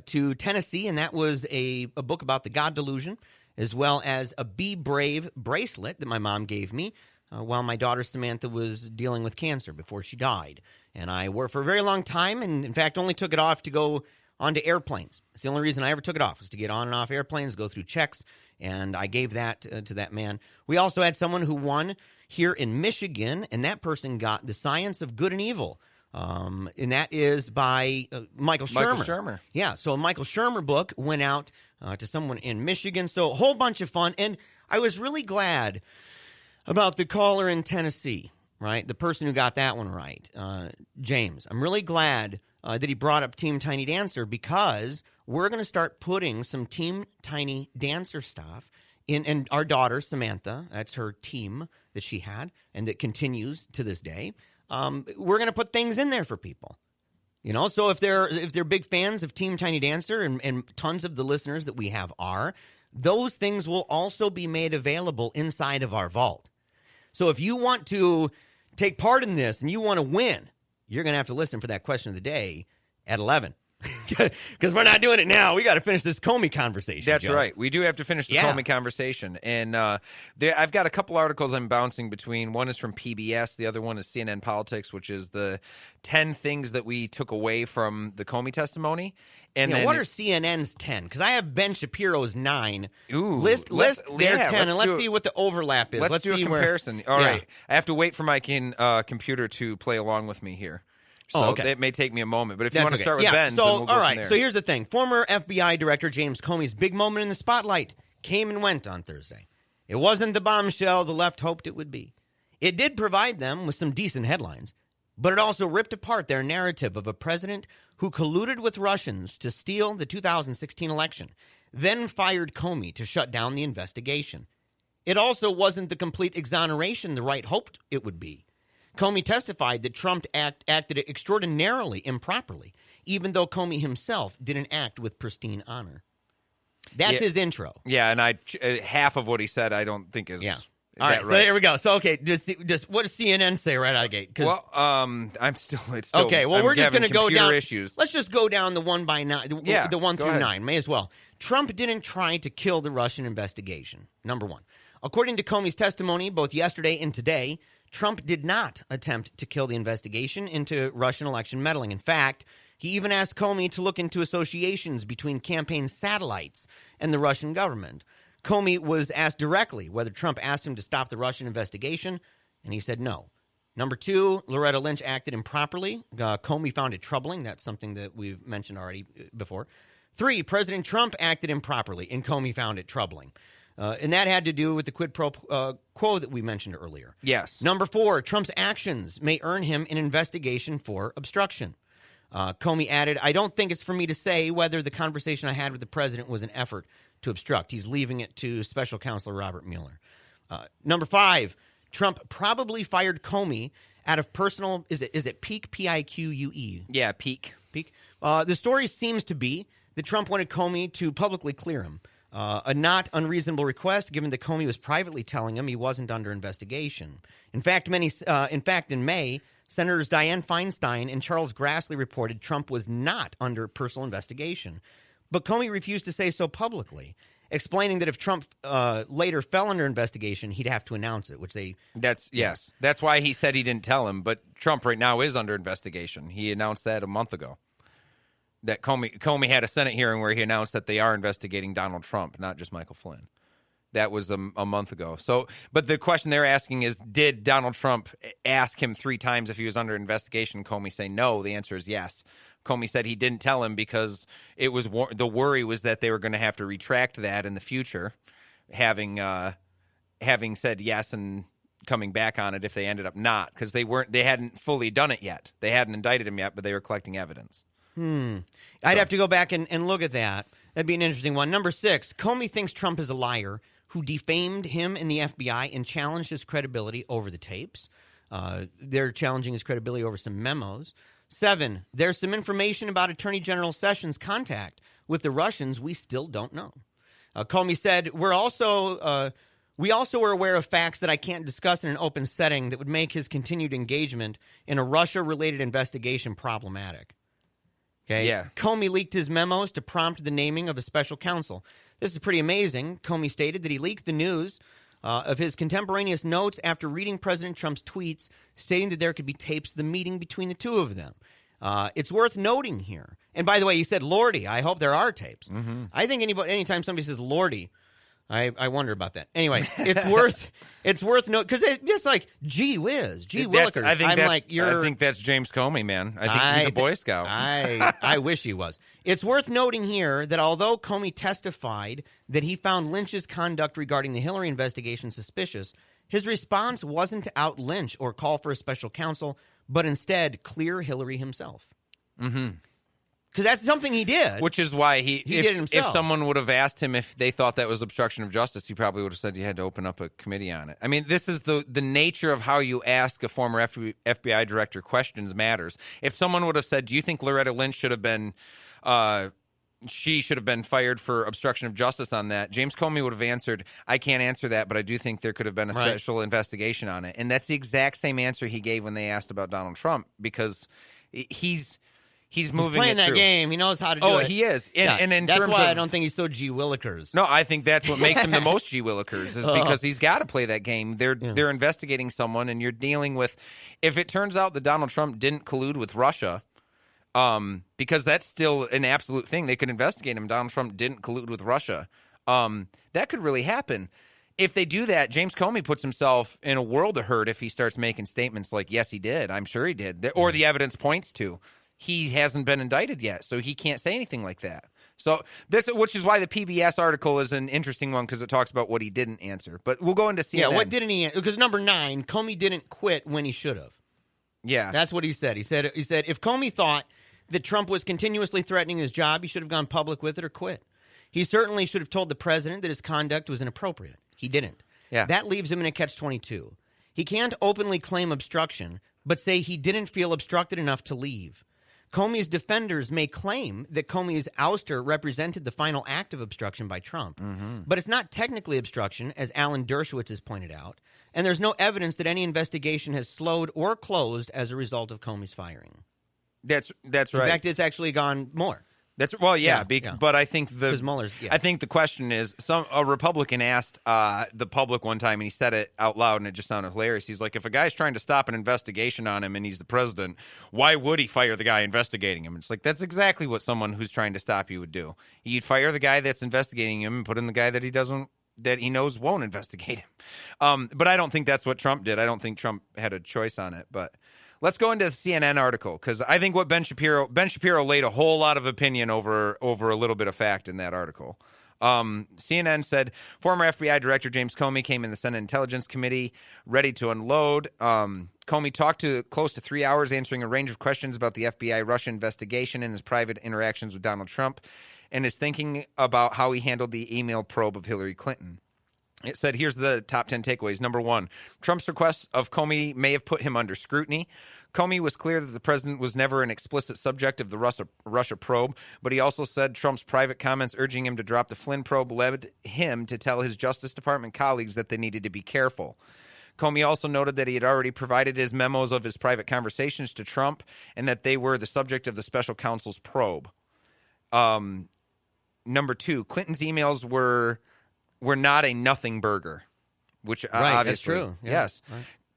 to Tennessee, and that was a book about the God delusion, as well as a Be Brave bracelet that my mom gave me while my daughter Samantha was dealing with cancer before she died. And I wore it for a very long time, and in fact only took it off to go onto airplanes. It's the only reason I ever took it off, was to get on and off airplanes, go through checks, and I gave that to that man. We also had someone who won here in Michigan, and that person got The Science of Good and Evil. And that is by Michael Shermer. Yeah, so a Michael Shermer book went out to someone in Michigan. So a whole bunch of fun. And I was really glad about the caller in Tennessee, right? The person who got that one right, James. I'm really glad that he brought up Team Tiny Dancer, because we're going to start putting some Team Tiny Dancer stuff in, and our daughter, Samantha, that's her team that she had and that continues to this day. We're going to put things in there for people. You know, so if they're big fans of Team Tiny Dancer, and tons of the listeners that we have are, those things will also be made available inside of our vault. So if you want to take part in this and you want to win, you're going to have to listen for that question of the day at 11. Because we're not doing it now. We got to finish this Comey conversation. That's Joe. right. We do have to finish the Comey conversation. And I've got a couple articles I'm bouncing between. One is from PBS. The other one is CNN Politics, which is the 10 things that we took away from the Comey testimony. And then what are CNN's 10? Because I have Ben Shapiro's 9. Ooh, list their 10, and let's see what the overlap is. Let's do a comparison. All right. I have to wait for my computer to play along with me here. So it may take me a moment, but if you want to start with Ben's, then we'll go from there. So here's the thing. Former FBI Director James Comey's big moment in the spotlight came and went on Thursday. It wasn't the bombshell the left hoped it would be. It did provide them with some decent headlines, but it also ripped apart their narrative of a president who colluded with Russians to steal the 2016 election, then fired Comey to shut down the investigation. It also wasn't the complete exoneration the right hoped it would be. Comey testified that Trump acted extraordinarily improperly, even though Comey himself didn't act with pristine honor. That's his intro. Yeah, and half of what he said I don't think is all right, so there we go. So, okay, just what does CNN say right out of the gate? Well, it's still okay, well, we're just going to go down. Issues. Let's just go down the 1 by 9, the 1 through ahead. 9. May as well. Trump didn't try to kill the Russian investigation, number one. According to Comey's testimony, both yesterday and today, Trump did not attempt to kill the investigation into Russian election meddling. In fact, he even asked Comey to look into associations between campaign satellites and the Russian government. Comey was asked directly whether Trump asked him to stop the Russian investigation, and he said no. Number 2, Loretta Lynch acted improperly. Comey found it troubling. That's something that we've mentioned already before. 3, President Trump acted improperly, and Comey found it troubling. And that had to do with the quid pro quo that we mentioned earlier. Yes. Number 4, Trump's actions may earn him an investigation for obstruction. Comey added, I don't think it's for me to say whether the conversation I had with the president was an effort to obstruct. He's leaving it to Special Counsel Robert Mueller. Number 5, Trump probably fired Comey out of personal, is it pique, P-I-Q-U-E? Yeah, pique. Pique. The story seems to be that Trump wanted Comey to publicly clear him. A not unreasonable request, given that Comey was privately telling him he wasn't under investigation. In fact, in May, Senators Dianne Feinstein and Charles Grassley reported Trump was not under personal investigation. But Comey refused to say so publicly, explaining that if Trump later fell under investigation, he'd have to announce it, which they... That's why he said he didn't tell him, but Trump right now is under investigation. He announced that a month ago. That Comey had a Senate hearing where he announced that they are investigating Donald Trump, not just Michael Flynn. That was a month ago. So, but the question they're asking is, did Donald Trump ask him 3 times if he was under investigation? Comey say no. The answer is yes. Comey said he didn't tell him because it was the worry was that they were going to have to retract that in the future, having said yes and coming back on it if they ended up not, because they hadn't fully done it yet. They hadn't indicted him yet, but they were collecting evidence. I'd have to go back and look at that. That'd be an interesting one. Number 6, Comey thinks Trump is a liar who defamed him in the FBI and challenged his credibility over the tapes. They're challenging his credibility over some memos. 7, there's some information about Attorney General Sessions' contact With the Russians, we still don't know. Comey said, we also are aware of facts that I can't discuss in an open setting that would make his continued engagement in a Russia-related investigation problematic. Okay. Yeah. Comey leaked his memos to prompt the naming of a special counsel. This is pretty amazing. Comey stated that he leaked the news of his contemporaneous notes after reading President Trump's tweets stating that there could be tapes of the meeting between the two of them. It's worth noting here. And by the way, he said Lordy. I hope there are tapes. Mm-hmm. I think anytime somebody says Lordy, I wonder about that. Anyway, it's worth noting because it's like gee whiz, gee willikers. I think that's James Comey, man. I think he's a Boy Scout. I wish he was. It's worth noting here that although Comey testified that he found Lynch's conduct regarding the Hillary investigation suspicious, his response wasn't to out Lynch or call for a special counsel, but instead clear Hillary himself. Mm-hmm. Because that's something he did. Which is why he did it himself. If someone would have asked him if they thought that was obstruction of justice, he probably would have said you had to open up a committee on it. I mean, this is the nature of how you ask a former FBI director questions matters. If someone would have said, do you think Loretta Lynch should have been fired for obstruction of justice on that, James Comey would have answered, I can't answer that, but I do think there could have been a special investigation on it. And that's the exact same answer he gave when they asked about Donald Trump, because he's moving playing it through. That game. He knows how to do it. Oh, he is. And in that's terms why of, I don't think he's so G Willikers. No, I think that's what makes him the most G Willikers is because he's got to play that game. They're investigating someone, and you're dealing with. If it turns out that Donald Trump didn't collude with Russia, because that's still an absolute thing, they could investigate him. Donald Trump didn't collude with Russia. That could really happen. If they do that, James Comey puts himself in a world of hurt if he starts making statements like, yes, he did. I'm sure he did. Or the evidence points to. He hasn't been indicted yet, so he can't say anything like that. So which is why the PBS article is an interesting one because it talks about what he didn't answer. But we'll go into CNN. Yeah, what didn't he answer? Because number 9, Comey didn't quit when he should have. Yeah. That's what he said. He said if Comey thought that Trump was continuously threatening his job, he should have gone public with it or quit. He certainly should have told the president that his conduct was inappropriate. He didn't. Yeah. That leaves him in a catch-22. He can't openly claim obstruction, but say he didn't feel obstructed enough to leave. Comey's defenders may claim that Comey's ouster represented the final act of obstruction by Trump, but it's not technically obstruction, as Alan Dershowitz has pointed out, and there's no evidence that any investigation has slowed or closed as a result of Comey's firing. That's right. In fact, it's actually gone more. But I think Mueller's. Yeah. I think the question is a Republican asked the public one time, and he said it out loud, and it just sounded hilarious. He's like, if a guy's trying to stop an investigation on him and he's the president, why would he fire the guy investigating him? It's like that's exactly what someone who's trying to stop you would do. You'd fire the guy that's investigating him and put in the guy that he knows won't investigate him. But I don't think that's what Trump did. I don't think Trump had a choice on it, but. Let's go into the CNN article because I think what Ben Shapiro laid a whole lot of opinion over a little bit of fact in that article. CNN said former FBI Director James Comey came in the Senate Intelligence Committee ready to unload. Comey talked to close to 3 hours answering a range of questions about the FBI Russia investigation and his private interactions with Donald Trump and his thinking about how he handled the email probe of Hillary Clinton. It said, here's the top 10 takeaways. Number 1, Trump's request of Comey may have put him under scrutiny. Comey was clear that the president was never an explicit subject of the Russia probe, but he also said Trump's private comments urging him to drop the Flynn probe led him to tell his Justice Department colleagues that they needed to be careful. Comey also noted that he had already provided his memos of his private conversations to Trump and that they were the subject of the special counsel's probe. Number 2, Clinton's emails were not a nothing burger, which obviously that's true. Yeah, yes.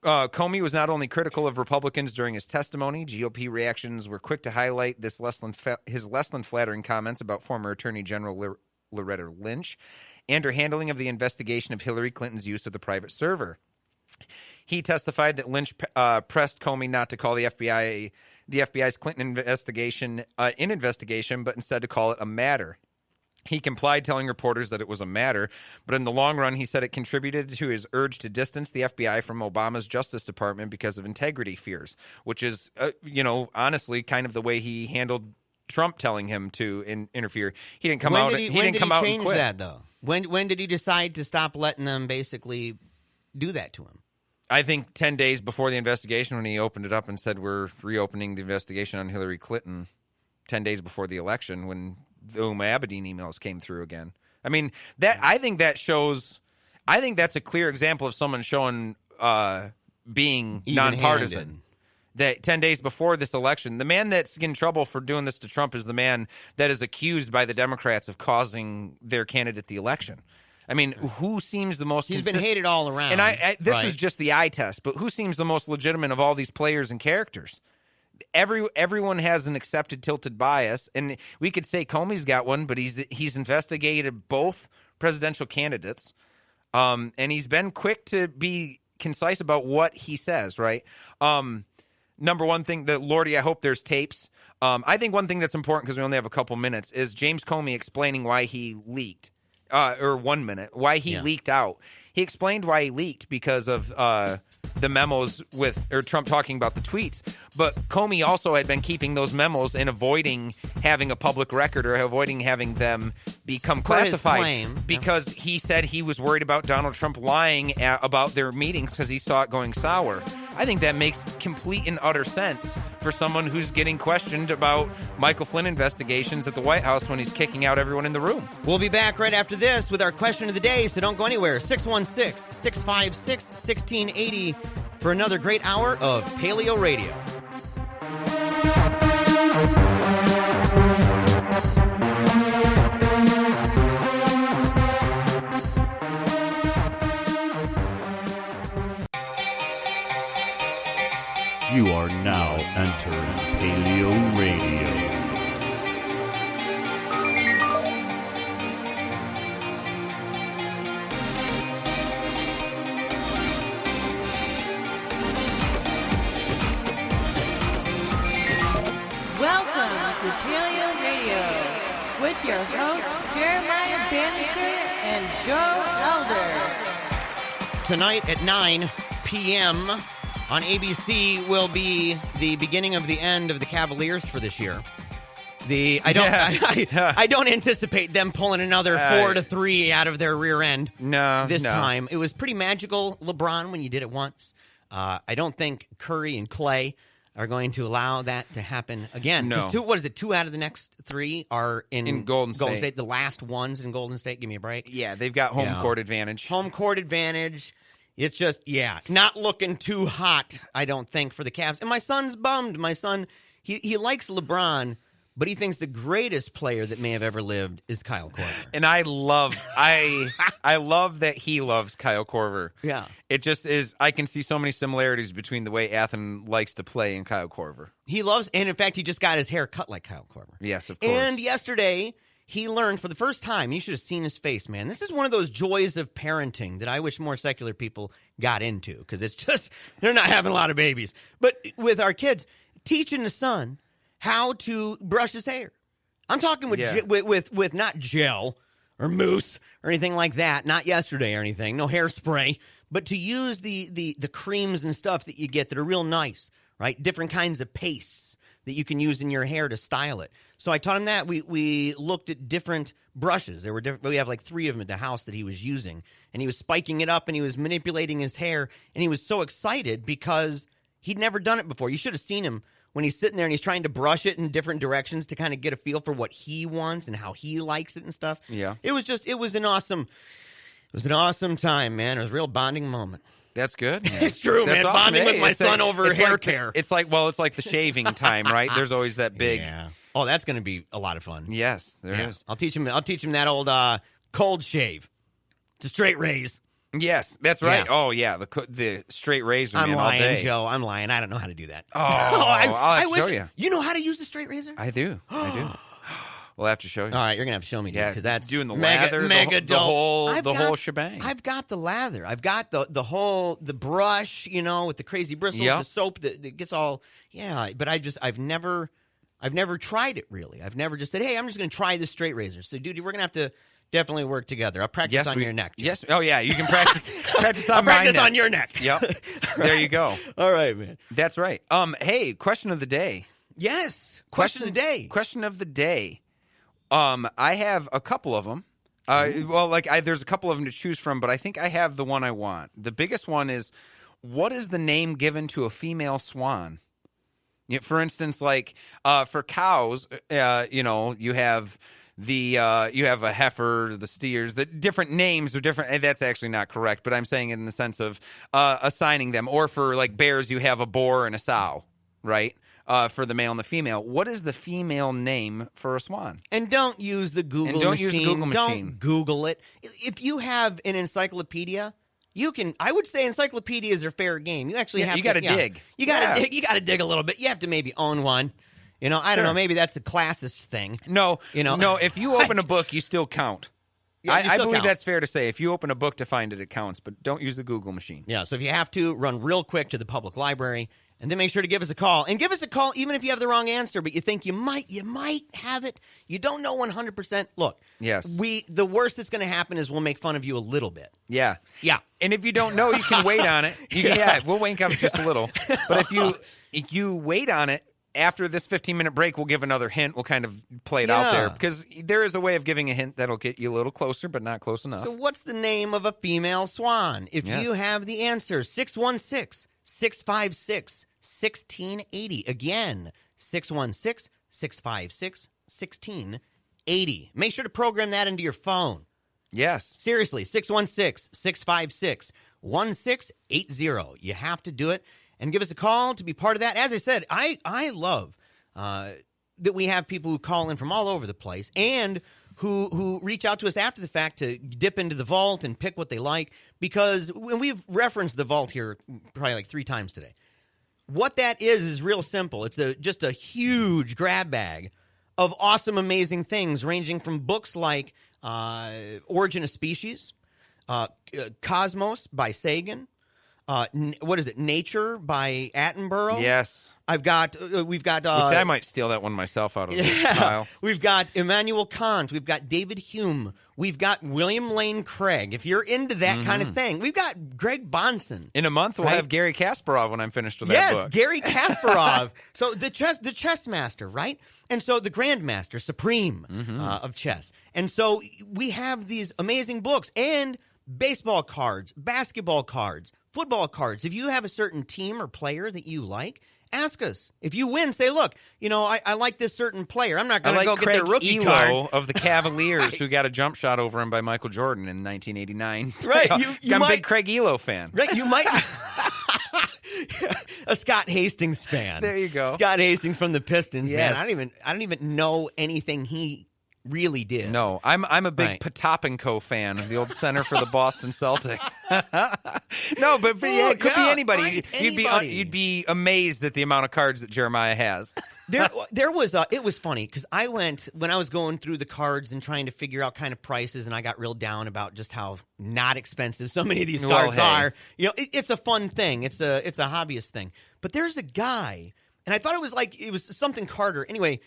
Right. Comey was not only critical of Republicans during his testimony. GOP reactions were quick to highlight his less than flattering comments about former Attorney General Loretta Lynch and her handling of the investigation of Hillary Clinton's use of the private server. He testified that Lynch pressed Comey not to call the FBI's Clinton investigation an investigation, but instead to call it a matter. He complied, telling reporters that it was a matter, but in the long run, he said it contributed to his urge to distance the FBI from Obama's Justice Department because of integrity fears, which is, honestly, kind of the way he handled Trump telling him to interfere. He didn't come out. He didn't come out and quit. That though? When did he decide to stop letting them basically do that to him? I think 10 days before the investigation, when he opened it up and said we're reopening the investigation on Hillary Clinton. 10 days before the election, when the Abedin emails came through again. I mean, I think that's a clear example of someone showing being nonpartisan. That 10 days before this election, the man that's in trouble for doing this to Trump is the man that is accused by the Democrats of causing their candidate the election. I mean, who seems the most... He's been hated all around. And this is just the eye test, but who seems the most legitimate of all these players and characters? Everyone has an accepted tilted bias, and we could say Comey's got one, but he's investigated both presidential candidates, and he's been quick to be concise about what he says, right? Number one thing, Lordy, I hope there's tapes. I think one thing that's important, because we only have a couple minutes, is James Comey explaining why he leaked, or 1 minute, why he leaked out. He explained why he leaked because of the memos or Trump talking about the tweets. But Comey also had been keeping those memos and avoiding having a public record or avoiding having them become classified because he said he was worried about Donald Trump lying about their meetings because he saw it going sour. I think that makes complete and utter sense for someone who's getting questioned about Michael Flynn investigations at the White House when he's kicking out everyone in the room. We'll be back right after this with our question of the day, so don't go anywhere. 616-656-1680 for another great hour of Paleo Radio. You are now entering Paleo Radio. Welcome to PaleoRadio with your hosts Jeremiah-Bannister and Joe Elder. Tonight at 9 p.m. on ABC will be the beginning of the end of the Cavaliers for this year. I don't anticipate them pulling another 4-3 out of their rear end this time. It was pretty magical, LeBron, when you did it once. I don't think Curry and Clay are going to allow that to happen again. No. What is it? 2 out of the next 3 are in Golden State. The last ones in Golden State. Give me a break. Yeah, they've got home court advantage. Home court advantage. It's just, not looking too hot, I don't think, for the Cavs. And my son's bummed. My son, he likes LeBron, but he thinks the greatest player that may have ever lived is Kyle Korver. And I love that he loves Kyle Korver. Yeah. It just is, I can see so many similarities between the way Athen likes to play and Kyle Korver. He loves, and in fact, he just got his hair cut like Kyle Korver. Yes, of course. And yesterday, he learned for the first time, you should have seen his face, man. This is one of those joys of parenting that I wish more secular people got into, because it's just, they're not having a lot of babies. But with our kids, teaching the son how to brush his hair. I'm talking with not gel or mousse or anything like that, not yesterday or anything, no hairspray, but to use the creams and stuff that you get that are real nice, right? Different kinds of pastes that you can use in your hair to style it. So I taught him that. We looked at different brushes. There were different. We have like 3 of them at the house that he was using, and he was spiking it up and he was manipulating his hair, and he was so excited because he'd never done it before. You should have seen him when he's sitting there and he's trying to brush it in different directions to kind of get a feel for what he wants and how he likes it and stuff. Yeah. It was an awesome time, man. It was a real bonding moment. That's good. It's true, That's man. awesome. Bonding with my son over hair care. It's like the shaving time, right? There's always that big. Yeah. Oh, that's going to be a lot of fun. Yes, there is. I'll teach him that old cold shave. It's a straight raise. Yes, that's right. Yeah. Oh, yeah, the straight razor. I'm man, lying, all day. Joe. I'm lying. I don't know how to do that. Oh, I'll have to show you. You know how to use the straight razor? I do. We'll have to show you. All right, you're gonna have to show me, because that's doing the lather, the whole shebang. I've got the lather. I've got the whole brush, with the crazy bristles, the soap that gets all. Yeah, but I've never tried it really. I've never just said, hey, I'm just gonna try this straight razor. So, dude, we're gonna have to definitely work together. I'll practice on your neck. Joe. Yes. Oh yeah, you can practice on I'll my practice neck. on your neck. Yep. There you go. All right, man. That's right. Hey, question of the day. Yes. Question of the day. Question of the day. I have a couple of them. There's a couple of them to choose from, but I think I have the one I want. The biggest one is, what is the name given to a female swan? For instance, for cows, you have you have a heifer, the steers, the different names are different. That's actually not correct, but I'm saying it in the sense of assigning them. Or for like bears, you have a boar and a sow, right? For the male and the female. What is the female name for a swan? And don't use the Google machine. Don't Google it. If you have an encyclopedia, you can. I would say encyclopedias are fair game. You actually have. You got to dig. You got to dig. You got to dig a little bit. You have to maybe own one. You know, I don't know. Maybe that's a classist thing. No, you know, no. If you open a book, you still count. Yeah, I believe that's fair to say. If you open a book to find it, it counts. But don't use the Google machine. Yeah. So if you have to, run real quick to the public library. And then make sure to give us a call. And give us a call even if you have the wrong answer, but you think you might have it. You don't know 100%. Look, yes. The worst that's going to happen is we'll make fun of you a little bit. Yeah. Yeah. And if you don't know, you can wait on it. We'll wake up just a little. But if you wait on it, after this 15-minute break, we'll give another hint. We'll kind of play it out there. Because there is a way of giving a hint that'll get you a little closer, but not close enough. So what's the name of a female swan? If you have the answer, 616-656-1680. Again, 616-656-1680. Make sure to program that into your phone. Yes. Seriously, 616-656-1680. You have to do it. And give us a call to be part of that. As I said, I love that we have people who call in from all over the place and who reach out to us after the fact to dip into the vault and pick what they like. Because when we've referenced the vault here probably like 3 times today, what that is real simple. It's just a huge grab bag of awesome, amazing things ranging from books like Origin of Species, Cosmos by Sagan, what is it? Nature by Attenborough. Yes, we've got. Which I might steal that one myself out of the pile. We've got Immanuel Kant. We've got David Hume. We've got William Lane Craig. If you're into that kind of thing, we've got Greg Bonson. In a month, we'll have Gary Kasparov when I'm finished with that book. Yes, Gary Kasparov. So the chess master, right? And so the Grandmaster Supreme of chess. And so we have these amazing books and baseball cards, basketball cards, football cards. If you have a certain team or player that you like, ask us. If you win, say, look, I like this certain player. I'm not going to go Craig get their rookie Elo card. of the Cavaliers who got a jump shot over him by Michael Jordan in 1989. Right. I'm a big Craig Elo fan. Right. You might. A Scott Hastings fan. There you go. Scott Hastings from the Pistons, yes. man. I don't even know anything he really did. No, I'm a big Potapenko fan of the old center for the Boston Celtics. No, but it could be anybody. Right, You'd be amazed at the amount of cards that Jeremiah has. There was it was funny because when I was going through the cards and trying to figure out kind of prices, and I got real down about just how not expensive so many of these cards are. It's a fun thing. It's a hobbyist thing. But there's a guy, and I thought it was something Carter. Anyway,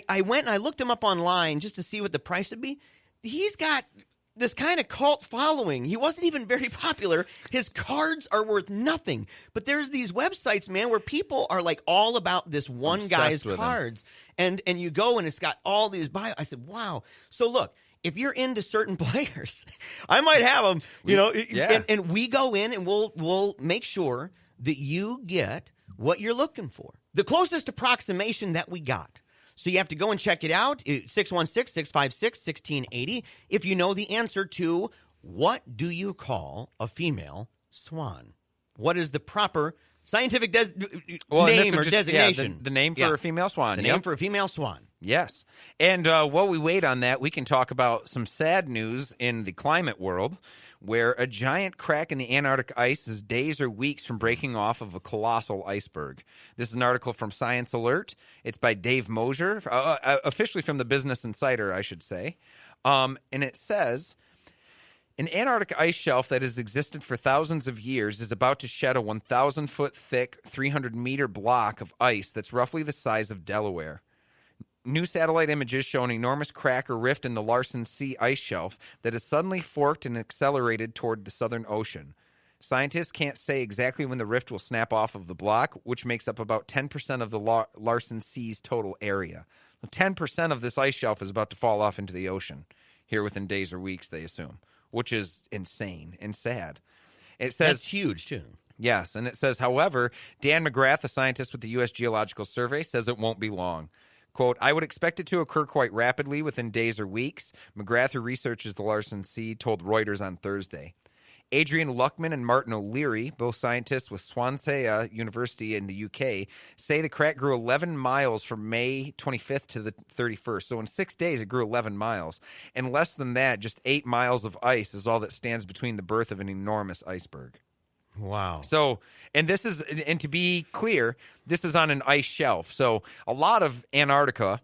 I went and I looked him up online just to see what the price would be. He's got this kind of cult following. He wasn't even very popular. His cards are worth nothing. But there's these websites, man, where people are like all about this one guy's cards. And you go and it's got all these bio. I said, wow. So look, if you're into certain players, I might have them, and we go in and we'll make sure that you get what you're looking for. The closest approximation that we got. So you have to go and check it out, 616-656-1680, if you know the answer to what do you call a female swan? What is the proper scientific name or designation? Yeah, the name for a female swan. The name for a female swan. Yes. And while we wait on that, we can talk about some sad news in the climate world, where a giant crack in the Antarctic ice is days or weeks from breaking off of a colossal iceberg. This is an article from Science Alert. It's by Dave Mosier, officially from the Business Insider, I should say. And it says, an Antarctic ice shelf that has existed for thousands of years is about to shed a 1,000-foot thick, 300-meter block of ice that's roughly the size of Delaware. New satellite images show an enormous crack or rift in the Larsen C ice shelf that has suddenly forked and accelerated toward the Southern Ocean. Scientists can't say exactly when the rift will snap off of the block, which makes up about 10% of the Larsen C's total area. 10% of this ice shelf is about to fall off into the ocean here within days or weeks, they assume, which is insane and sad. It says That's huge, too. Yes, and it says, however, Dan McGrath, a scientist with the U.S. Geological Survey, says it won't be long. Quote, I would expect it to occur quite rapidly within days or weeks, McGrath, who researches the Larsen Sea, told Reuters on Thursday. Adrian Luckman and Martin O'Leary, both scientists with Swansea University in the UK, say the crack grew 11 miles from May 25th to the 31st. So in 6 days, it grew 11 miles. And less than that, just 8 miles of ice is all that stands between the birth of an enormous iceberg. Wow. So, and to be clear, this is on an ice shelf. So a lot of Antarctica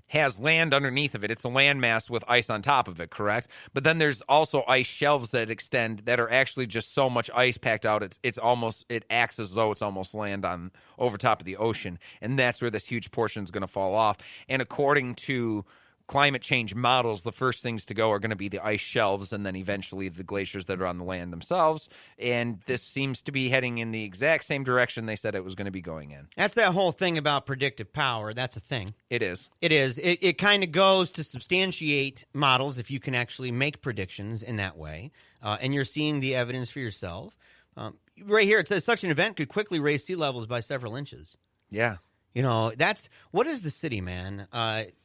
has land underneath of it. It's a landmass with ice on top of it, correct? But then there's also ice shelves that extend that are actually just so much ice packed out. It acts as though it's almost land on over top of the ocean, and that's where this huge portion is going to fall off. And according to climate change models, the first things to go are going to be the ice shelves and then eventually the glaciers that are on the land themselves. And this seems to be heading in the exact same direction they said it was going to be going in. That's that whole thing about predictive power. That's a thing. It is. It is. It kind of goes to substantiate models if you can actually make predictions in that way. And you're seeing the evidence for yourself. Right here, it says such an event could quickly raise sea levels by several inches. Yeah. You know, what is the city, man?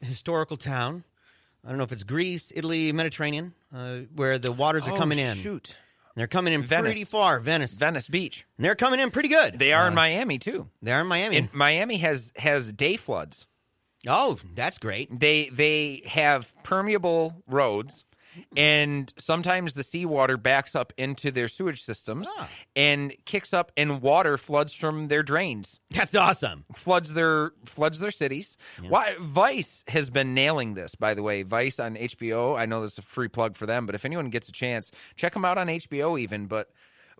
Historical town. I don't know if it's Greece, Italy, Mediterranean, where the waters are coming in. Shoot. They're coming in pretty far. Venice Beach. And they're coming in pretty good. They are in Miami, too. They are in Miami. And Miami has day floods. Oh, that's great. They have permeable roads, and sometimes the seawater backs up into their sewage systems and kicks up, and water floods from their drains. That's awesome. Floods their cities. Yeah. Why Vice has been nailing this, by the way. Vice on HBO. I know this is a free plug for them, but if anyone gets a chance, check them out on HBO even. But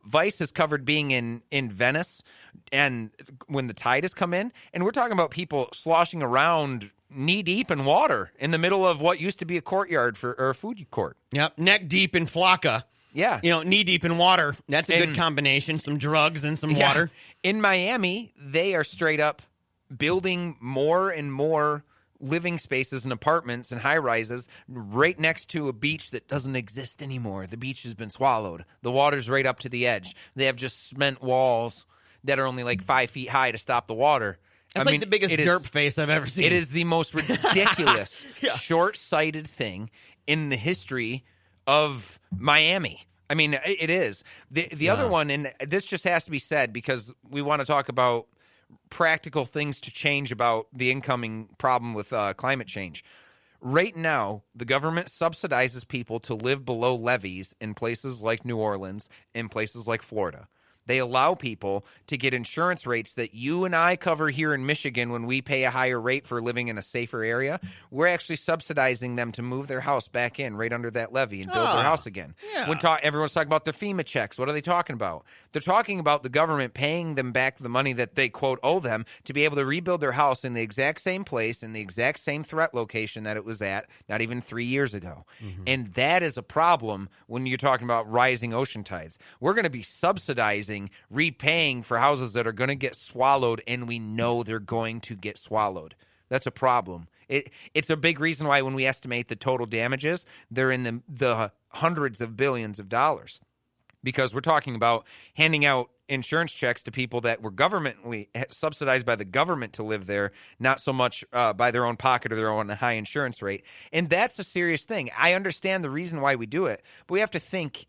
Vice has covered being in Venice and when the tide has come in, and we're talking about people sloshing around knee-deep in water in the middle of what used to be a courtyard or a food court. Yep, neck-deep in flocka. Yeah. You know, knee-deep in water. That's a good combination. Some drugs and some water. In Miami, they are straight up building more and more living spaces and apartments and high-rises right next to a beach that doesn't exist anymore. The beach has been swallowed. The water's right up to the edge. They have just cement walls that are only like 5 feet high to stop the water. That's the biggest derp face I've ever seen. It is the most ridiculous, short-sighted thing in the history of Miami. I mean, it is. The other one, and this just has to be said because we want to talk about practical things to change about the incoming problem with climate change. Right now, the government subsidizes people to live below levees in places like New Orleans, in places like Florida. They allow people to get insurance rates that you and I cover here in Michigan when we pay a higher rate for living in a safer area. We're actually subsidizing them to move their house back in right under that levee and build their house again. Yeah. When everyone's talking about their FEMA checks, what are they talking about? They're talking about the government paying them back the money that they, quote, owe them to be able to rebuild their house in the exact same place, in the exact same threat location that it was at not even 3 years ago. Mm-hmm. And that is a problem when you're talking about rising ocean tides. We're going to be subsidizing, repaying for houses that are going to get swallowed, and we know they're going to get swallowed. That's a problem. It's a big reason why when we estimate the total damages, they're in the hundreds of billions of dollars, because we're talking about handing out insurance checks to people that were subsidized by the government to live there, not so much by their own pocket or their own high insurance rate. And that's a serious thing. I understand the reason why we do it, but we have to think,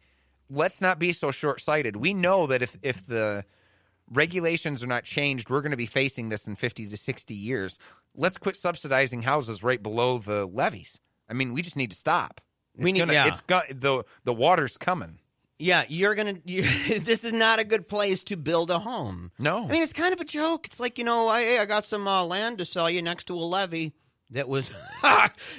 let's not be so short-sighted. We know that if the regulations are not changed, we're going to be facing this in 50 to 60 years. Let's quit subsidizing houses right below the levees. I mean, we just need to stop. The water's coming. Yeah, this is not a good place to build a home. No. I mean, it's kind of a joke. It's like, I got some land to sell you next to a levee. That was,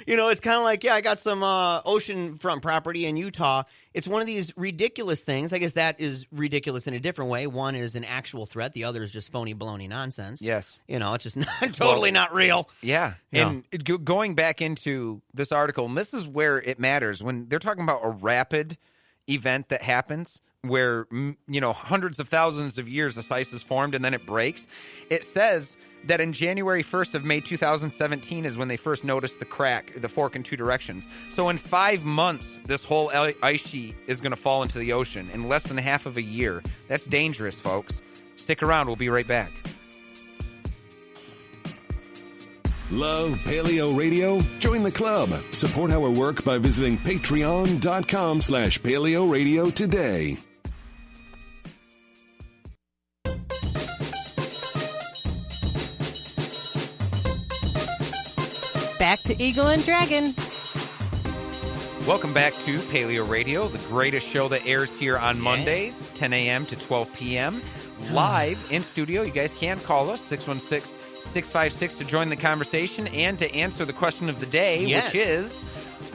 it's kind of like, I got some oceanfront property in Utah. It's one of these ridiculous things. I guess that is ridiculous in a different way. One is an actual threat. The other is just phony baloney nonsense. Yes. It's just totally not real. Yeah. And going back into this article, and this is where it matters, when they're talking about a rapid event that happens where, hundreds of thousands of years the ice is formed and then it breaks. It says that in January 1st of May 2017 is when they first noticed the fork in two directions. So in 5 months, this whole ice sheet is going to fall into the ocean in less than half of a year. That's dangerous, folks. Stick around. We'll be right back. Love Paleo Radio? Join the club. Support our work by visiting patreon.com/Paleo Radio today. Back to Eagle and Dragon. Welcome back to Paleo Radio, the greatest show that airs here on Mondays, 10 a.m. to 12 p.m. Live in studio. You guys can call us, 616-656, to join the conversation and to answer the question of the day, which is,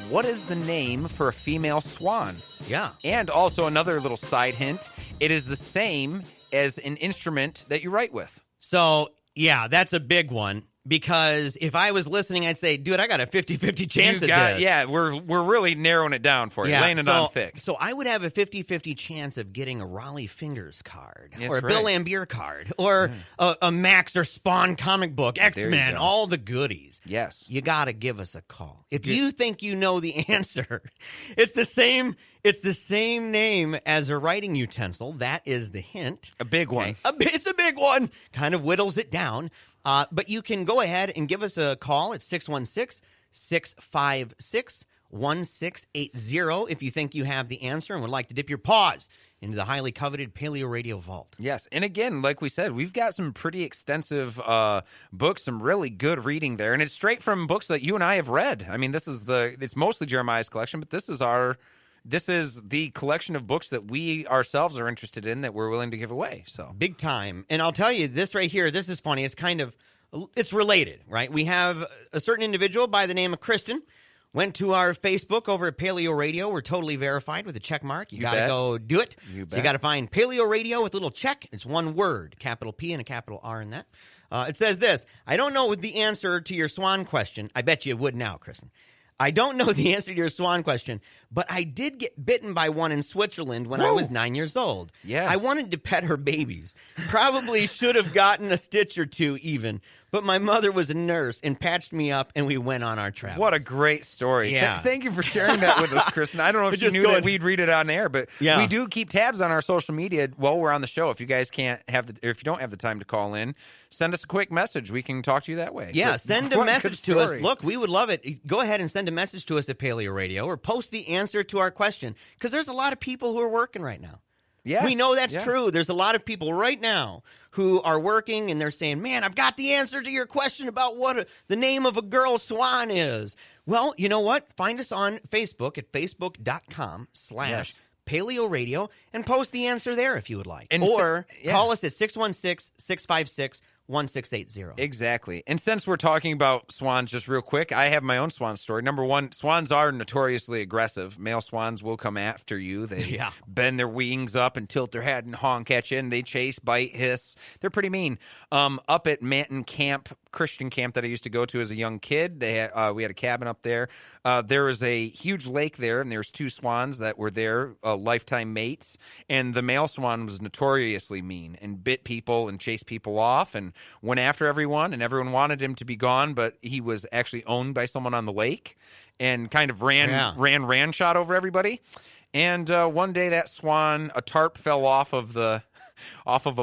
what is the name for a female swan? Yeah. And also another little side hint, it is the same as an instrument that you write with. So, yeah, that's a big one. Because if I was listening, I'd say, dude, I got a 50-50 chance at this. Yeah, we're really narrowing it down for you, laying it on thick. So I would have a 50-50 chance of getting a Raleigh Fingers card, That's or a right. Bill Lambier card, or a Max or Spawn comic book, X-Men, go. all the goodies. Yes. You got to give us a call. If you think you know the answer, it's the same name as a writing utensil. That is the hint. A big one. It's a big one. Kind of whittles it down. But you can go ahead and give us a call at 616-656-1680 if you think you have the answer and would like to dip your paws into the highly coveted Paleo Radio vault. Yes, and again, like we said, we've got some pretty extensive books, some really good reading there, and it's straight from books that you and I have read. I mean, it's mostly Jeremiah's collection, but this is the collection of books that we ourselves are interested in that we're willing to give away. So big time. And I'll tell you, this right here, this is funny. It's related, right? We have a certain individual by the name of Kristen. Went to our Facebook over at Paleo Radio. We're totally verified with a check mark. You got to go do it. You So you got to find Paleo Radio with a little check. It's one word, capital P and a capital R in that. It says this: I don't know the answer to your swan question. I bet you would now, Kristen. I don't know the answer to your swan question, but I did get bitten by one in Switzerland when I was 9 years old. Yes. I wanted to pet her babies. Probably should have gotten a stitch or two even, but my mother was a nurse and patched me up, and we went on our travels. what a great story. Yeah. Thank you for sharing that with us, Kristen. I don't know if you knew that we'd read it on air, but we do keep tabs on our social media while we're on the show. If you guys if you don't have the time to call in, send us a quick message. We can talk to you that way. Yeah, But send a what message good to us. story. Look, we would love it. Go ahead and send a message to us at Paleo Radio or post the answer to our question, because there's a lot of people who are working right now. Yes. We know that's Yeah. true. There's a lot of people right now who are working, and they're saying, man, I've got the answer to your question about what the name of a girl swan is. Well, you know what? Find us on Facebook at facebook.com/Paleo Radio and post the answer there if you would like. And or call us at 616-656-1680. Exactly. And since we're talking about swans just real quick, I have my own swan story. Number one, swans are notoriously aggressive. Male swans will come after you. They bend their wings up and tilt their head and honk at you, and they chase, bite, hiss. They're pretty mean. Up at Manton Camp, Christian camp that I used to go to as a young kid, we had a cabin up there. There was a huge lake there, and there's two swans that were there, lifetime mates. And the male swan was notoriously mean and bit people and chased people off and went after everyone, and everyone wanted him to be gone, but he was actually owned by someone on the lake and kind of ran shot over everybody. And one day that swan, a tarp fell off of a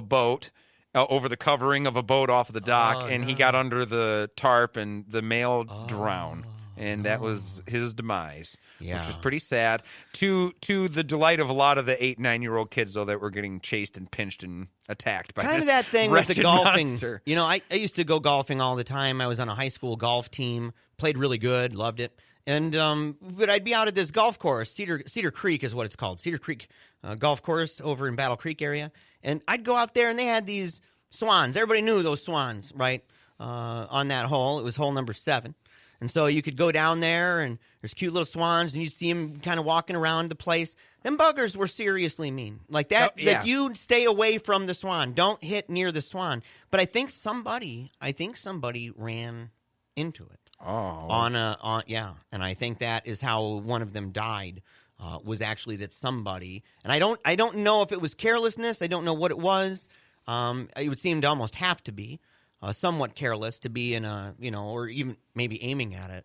boat, over the covering of a boat off the dock, and he got under the tarp, and the male drowned. And that was his demise, which was pretty sad. To the delight of a lot of the 8-9-year-old kids, though, that were getting chased and pinched and attacked by kind this of that thing with the wretched golfing. monster. You know, I used to go golfing all the time. I was on a high school golf team, played really good, loved it. And but I'd be out at this golf course, Cedar Creek is what it's called, Cedar Creek Golf Course over in Battle Creek area. And I'd go out there, and they had these swans. Everybody knew those swans, right? On that hole, it was hole number 7. And so you could go down there, and there's cute little swans, and you'd see them kind of walking around the place. Them buggers were seriously mean. Like that, that you stay away from the swan. Don't hit near the swan. But I think somebody ran into it. And I think that is how one of them died. Was actually that somebody, and I don't know if it was carelessness. I don't know what it was. It would seem to almost have to be. Somewhat careless to be in a, or even maybe aiming at it,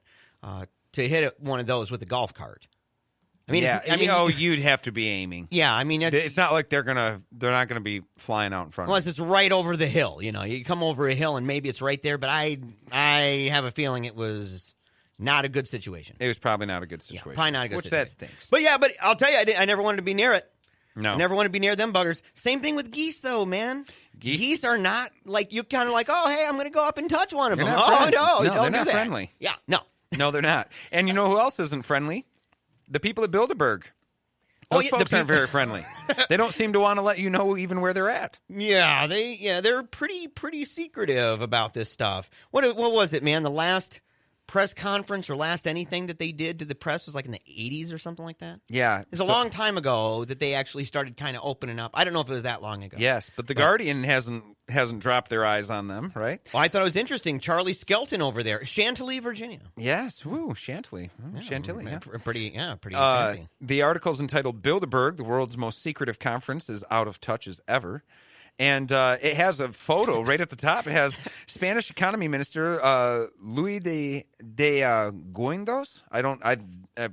to hit one of those with a golf cart. I mean, you'd have to be aiming. Yeah, I mean, it's not like they're not gonna be flying out in front. Unless it's right over the hill. You come over a hill and maybe it's right there. But I have a feeling it was not a good situation. It was probably not a good situation. Yeah, probably not a good situation. Which that stinks. But I'll tell you, I never wanted to be near it. No. I never want to be near them buggers. Same thing with geese, though, man. Geese are not like you kind of like, oh, hey, I'm going to go up and touch one of them. Oh, no, don't they're do not that. Friendly. Yeah, no. No, they're not. And you know who else isn't friendly? The people at Bilderberg. Those folks aren't very friendly. They don't seem to want to let you know even where they're at. Yeah, they're pretty secretive about this stuff. What was it, man? The last press conference or last anything that they did to the press was like in the 80s or something like that? Yeah. It was a long time ago that they actually started kind of opening up. I don't know if it was that long ago. Yes, but the Guardian hasn't dropped their eyes on them, right? Well, I thought it was interesting. Charlie Skelton over there, Chantilly, Virginia. Yes, Chantilly. Chantilly, yeah. Pretty fancy. The article's entitled Bilderberg, the world's most secretive conference, is out of touch as ever. And it has a photo right at the top. It has Spanish Economy Minister Luis de Guindos.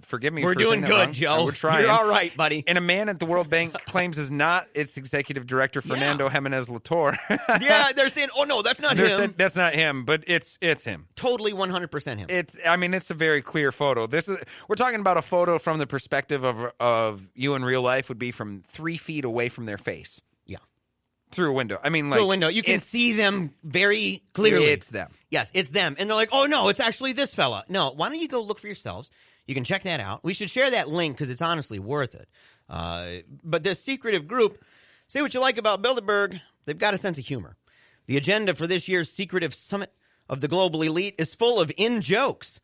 Forgive me. We're for doing saying that good, wrong. Joe. We're trying. You're all right, buddy. And a man at the World Bank claims is not its executive director, Fernando Jimenez Latour. Yeah, they're saying, "Oh no, that's not him." That's not him, but it's him. Totally 100% him. It's a very clear photo. We're talking about a photo from the perspective of you in real life would be from 3 feet away from their face. Through a window. I mean, like... Through a window. You can see them very clearly. It's them. Yes, it's them. And they're like, oh, no, it's actually this fella. No, why don't you go look for yourselves? You can check that out. We should share that link because it's honestly worth it. But this secretive group, say what you like about Bilderberg, they've got a sense of humor. The agenda for this year's secretive summit of the global elite is full of in-jokes.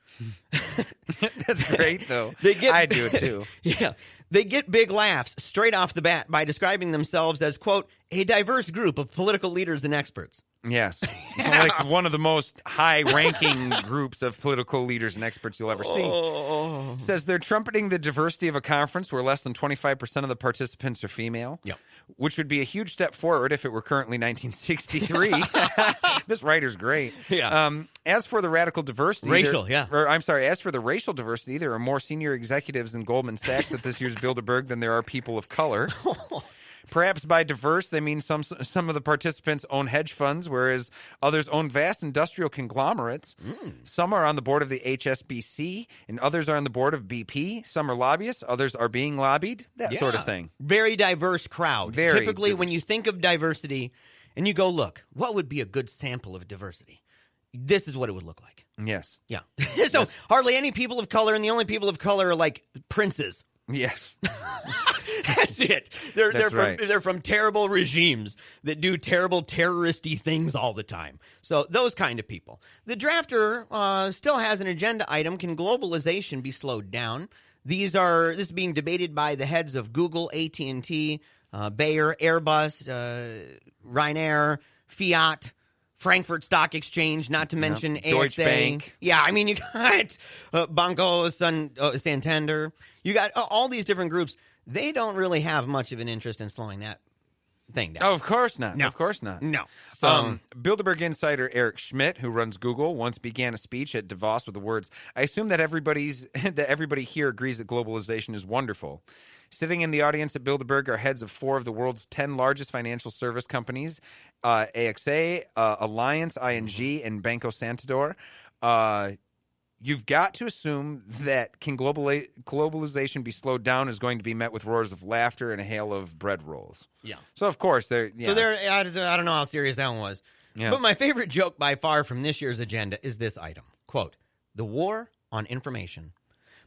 That's great, though. I do it, too. Yeah. They get big laughs straight off the bat by describing themselves as, quote, a diverse group of political leaders and experts. Yes. Like one of the most high-ranking groups of political leaders and experts you'll ever see. Says they're trumpeting the diversity of a conference where less than 25% of the participants are female, which would be a huge step forward if it were currently 1963. This writer's great. Yeah. As for the radical diversity... As for the racial diversity, there are more senior executives in Goldman Sachs at this year's Bilderberg than there are people of color. Perhaps by diverse, they mean some of the participants own hedge funds, whereas others own vast industrial conglomerates. Some are on the board of the HSBC, and others are on the board of BP. Some are lobbyists, others are being lobbied, that sort of thing. Very diverse crowd. Very Typically, diverse. when you think of diversity, and you go, look, what would be a good sample of diversity? This is what it would look like. Yes. Yeah. So hardly any people of color, and the only people of color are like princes. Yes. That's it. They're from terrible regimes that do terrible terroristy things all the time. So those kind of people. The drafter still has an agenda item. Can globalization be slowed down? This is being debated by the heads of Google, AT&T, Bayer, Airbus, Ryanair, Fiat, Frankfurt Stock Exchange, not to mention AXA. Deutsche Bank. Yeah, I mean, you got Banco Santander. You got all these different groups. They don't really have much of an interest in slowing that thing down. Oh, of course not. No. Of course not. No. So, Bilderberg insider Eric Schmidt, who runs Google, once began a speech at Davos with the words, "I assume that everybody here agrees that globalization is wonderful." Sitting in the audience at Bilderberg are heads of 4 of the world's 10 largest financial service companies, AXA, Alliance, ING, and Banco Santander. You've got to assume that can globalization be slowed down is going to be met with roars of laughter and a hail of bread rolls. Yeah. So, of course, I don't know how serious that one was. Yeah. But my favorite joke by far from this year's agenda is this item. Quote, the war on information.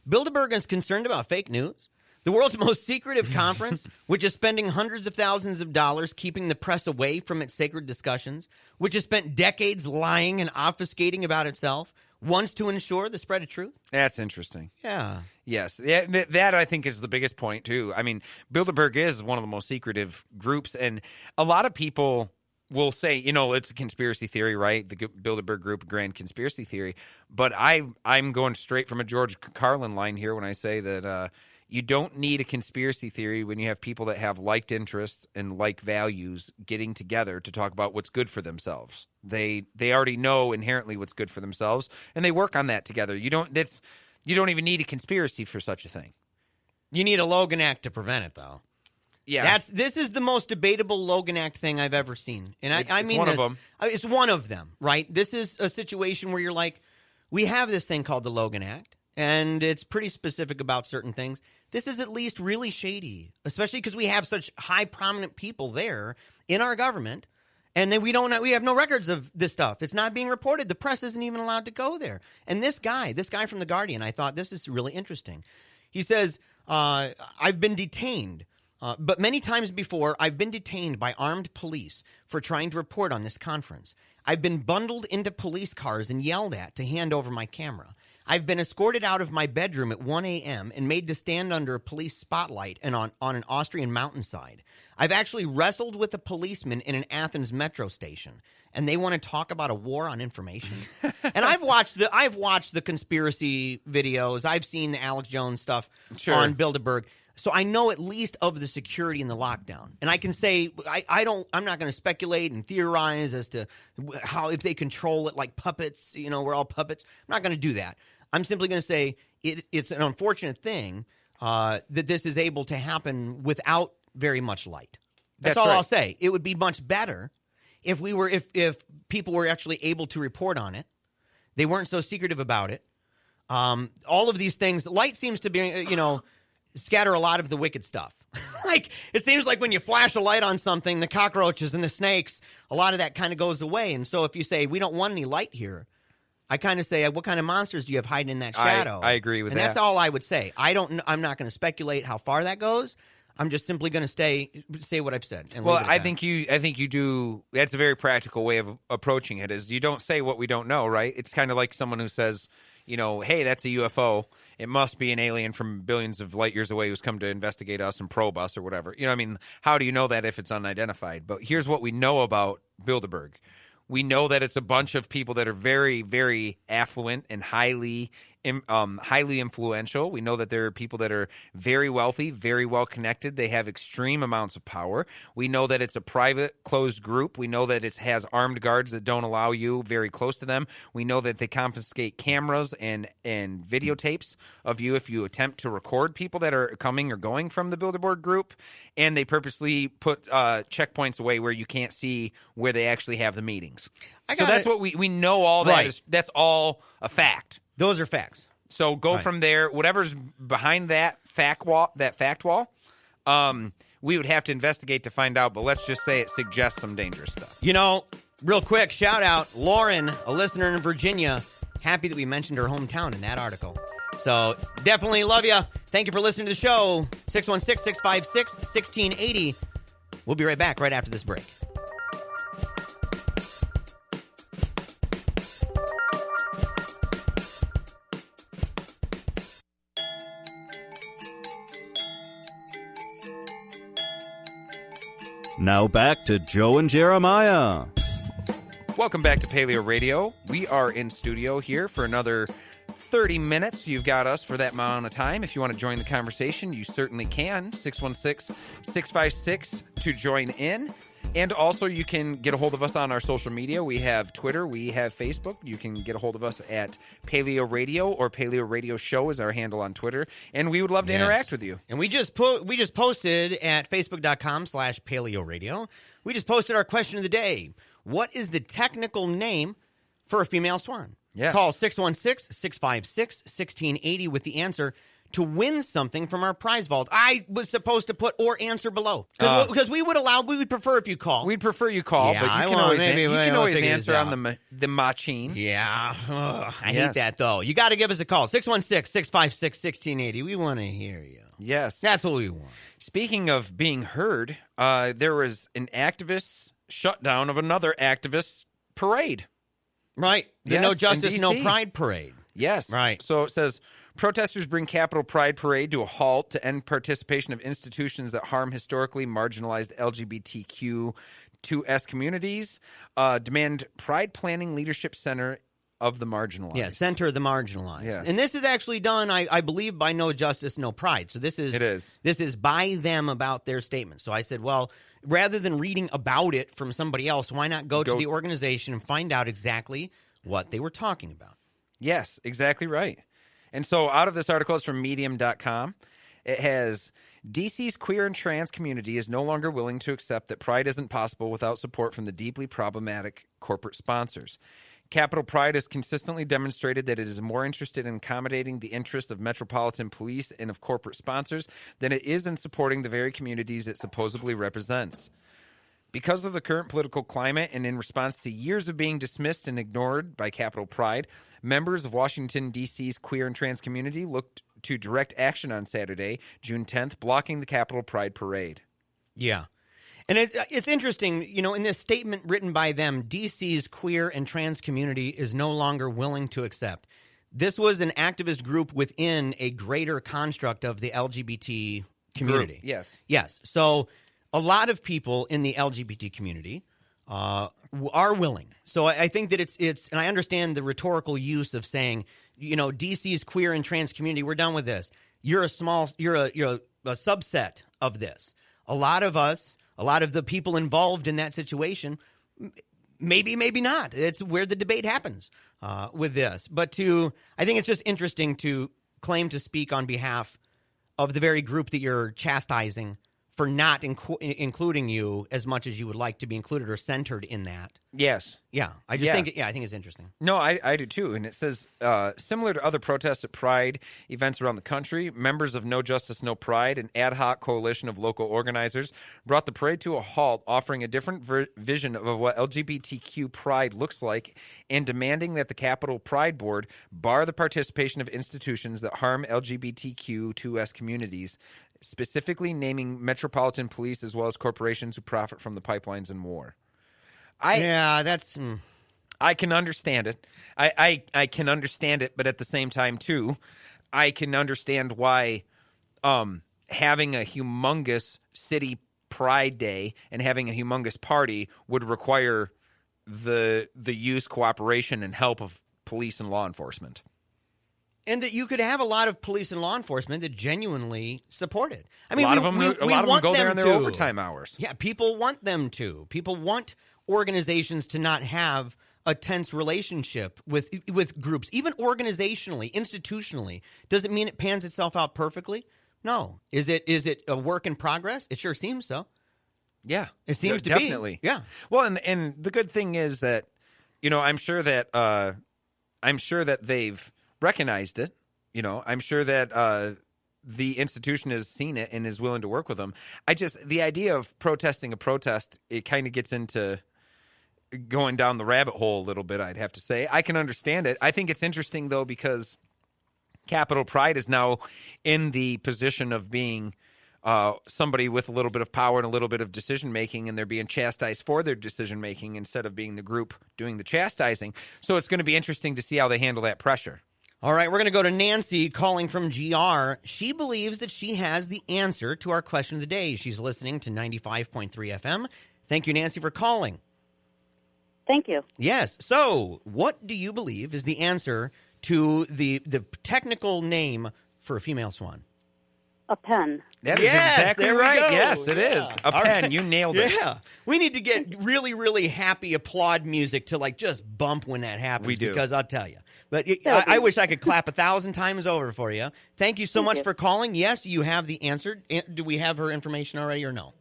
Bilderberg is concerned about fake news. The world's most secretive conference, which is spending hundreds of thousands of dollars keeping the press away from its sacred discussions, which has spent decades lying and obfuscating about itself, wants to ensure the spread of truth? That's interesting. Yeah. Yes. That I think is the biggest point, too. I mean, Bilderberg is one of the most secretive groups, and a lot of people will say, it's a conspiracy theory, right? The Bilderberg Group, grand conspiracy theory. But I'm going straight from a George Carlin line here when I say that you don't need a conspiracy theory when you have people that have liked interests and like values getting together to talk about what's good for themselves. They already know inherently what's good for themselves, and they work on that together. You don't even need a conspiracy for such a thing. You need a Logan Act to prevent it, though. Yeah. This is the most debatable Logan Act thing I've ever seen. And I mean one this, of them. It's one of them, right? This is a situation where you're like, we have this thing called the Logan Act, and it's pretty specific about certain things. This is at least really shady, especially because we have such high prominent people there in our government, and then we have no records of this stuff. It's not being reported. The press isn't even allowed to go there. And this guy from The Guardian, I thought this is really interesting. He says, I've been detained. But many times before, I've been detained by armed police for trying to report on this conference. I've been bundled into police cars and yelled at to hand over my camera. I've been escorted out of my bedroom at 1 a.m. and made to stand under a police spotlight and on an Austrian mountainside. I've actually wrestled with a policeman in an Athens metro station, and they want to talk about a war on information. And I've watched the conspiracy videos. I've seen the Alex Jones stuff on Bilderberg. So I know at least of the security in the lockdown. And I can say I'm not going to speculate and theorize as to how, if they control it like puppets, we're all puppets. I'm not going to do that. I'm simply going to say it's an unfortunate thing that this is able to happen without very much light. That's all right. I'll say. It would be much better if people were actually able to report on it. They weren't so secretive about it. All of these things, light seems to be, scatter a lot of the wicked stuff. Like, it seems like when you flash a light on something, the cockroaches and the snakes, a lot of that kind of goes away. And so if you say, we don't want any light here, I kind of say, what kind of monsters do you have hiding in that shadow? I agree with that. And that's all I would say. I'm not going to speculate how far that goes. I'm just simply going to say what I've said. And well, I think you do. That's a very practical way of approaching it. Is you don't say what we don't know, right? It's kind of like someone who says, hey, that's a UFO. It must be an alien from billions of light years away who's come to investigate us and probe us or whatever. How do you know that if it's unidentified? But here's what we know about Bilderberg. We know that it's a bunch of people that are very, very affluent and highly influential. We know that there are people that are very wealthy, very well connected. They have extreme amounts of power. We know that it's a private, closed group. We know that it has armed guards that don't allow you very close to them. We know that they confiscate cameras and videotapes of you if you attempt to record people that are coming or going from the Bilderberg group. And they purposely put checkpoints away where you can't see where they actually have the meetings. So that's what we know. All that Right. that's all a fact. Those are facts. So go from there. Whatever's behind that fact wall, we would have to investigate to find out. But let's just say it suggests some dangerous stuff. Real quick, shout out Lauren, a listener in Virginia. Happy that we mentioned her hometown in that article. So definitely love you. Thank you for listening to the show. 616-656-1680. We'll be right back right after this break. Now back to Joe and Jeremiah. Welcome back to Paleo Radio. We are in studio here for another 30 minutes. You've got us for that amount of time. If you want to join the conversation, you certainly can. 616-656 to join in. And also, you can get a hold of us on our social media. We have Twitter. We have Facebook. You can get a hold of us at Paleo Radio, or Paleo Radio Show is our handle on Twitter. And we would love to interact with you. And we just posted at Facebook.com/Paleo Radio. We just posted our question of the day. What is the technical name for a female swan? Yes. Call 616-656-1680 with the answer to win something from our prize vault. I was supposed to put or answer below. Because we would prefer if you call. We'd prefer you call, Yeah, but I you can want- always, maybe you we'll can always figure answer this on the machine. Yeah. I Yes. hate that, though. You got to give us a call. 616-656-1680. We want to hear you. Yes. That's what we want. Speaking of being heard, there was an activist shutdown of another activist parade. Right. The Yes, No in Justice, No DC. Pride parade. Yes. Right. So it says, protesters bring Capitol Pride Parade to a halt to end participation of institutions that harm historically marginalized LGBTQ2S communities. Demand Pride Planning Leadership Center of the Marginalized. Yeah, Center of the Marginalized. Yes. And this is actually done, I believe, by No Justice, No Pride. So this is This is by them about their statement. So I said, well, rather than reading about it from somebody else, why not go to the organization and find out exactly what they were talking about? Yes, exactly right. And so out of this article, it's from medium.com. It has DC's queer and trans community is no longer willing to accept that Pride isn't possible without support from the deeply problematic corporate sponsors. Capitol Pride has consistently demonstrated that it is more interested in accommodating the interests of metropolitan police and of corporate sponsors than it is in supporting the very communities it supposedly represents. Because of the current political climate and in response to years of being dismissed and ignored by Capitol Pride, members of Washington, D.C.'s queer and trans community looked to direct action on Saturday, June 10th, blocking the Capitol Pride Parade. Yeah. And it's interesting, in this statement written by them, DC's queer and trans community is no longer willing to accept. This was an activist group within a greater construct of the LGBT community. Group, yes. Yes. So a lot of people in the LGBT community are willing. So I think that it's, and I understand the rhetorical use of saying, DC's queer and trans community, we're done with this. You're a subset of this. A lot of the people involved in that situation, maybe not. It's where the debate happens with this. But I think it's just interesting to claim to speak on behalf of the very group that you're chastising for not including you as much as you would like to be included or centered in that. Yes. Yeah. I think it's interesting. No, I do too. And it says, similar to other protests at Pride events around the country, members of No Justice, No Pride, an ad hoc coalition of local organizers, brought the parade to a halt, offering a different vision of what LGBTQ Pride looks like and demanding that the Capitol Pride Board bar the participation of institutions that harm LGBTQ2S communities, specifically naming metropolitan police as well as corporations who profit from the pipelines and war. I can understand it. I can understand it, but at the same time, too, I can understand why having a humongous city pride day and having a humongous party would require the use, cooperation, and help of police and law enforcement. And that you could have a lot of police and law enforcement that genuinely support it. I mean, a lot of them go there in their overtime hours. Yeah, people want them to. People want organizations to not have a tense relationship with groups, even organizationally, institutionally. Does it mean it pans itself out perfectly? No. Is it a work in progress? It sure seems so. Yeah, it seems to definitely. be. Yeah. Well, and the good thing is that I'm sure that they've recognized it. I'm sure that the institution has seen it and is willing to work with them. The idea of protesting a protest, it kind of gets into going down the rabbit hole a little bit, I'd have to say. I can understand it. I think it's interesting, though, because Capitol Pride is now in the position of being somebody with a little bit of power and a little bit of decision-making, and they're being chastised for their decision-making instead of being the group doing the chastising. So it's going to be interesting to see how they handle that pressure. All right, we're going to go to Nancy calling from GR. She believes that she has the answer to our question of the day. She's listening to 95.3 FM. Thank you, Nancy, for calling. Thank you. Yes. So what do you believe is the answer to the technical name for a female swan? A pen. That is exactly right. Go. Yes, it is. A pen. Right. You nailed it. Yeah. We need to get really, really happy applaud music to just bump when that happens. We do. Because I'll tell you. But I wish I could clap 1,000 times over for you. Thank you so much for calling. Yes, you have the answer. Do we have her information already or no?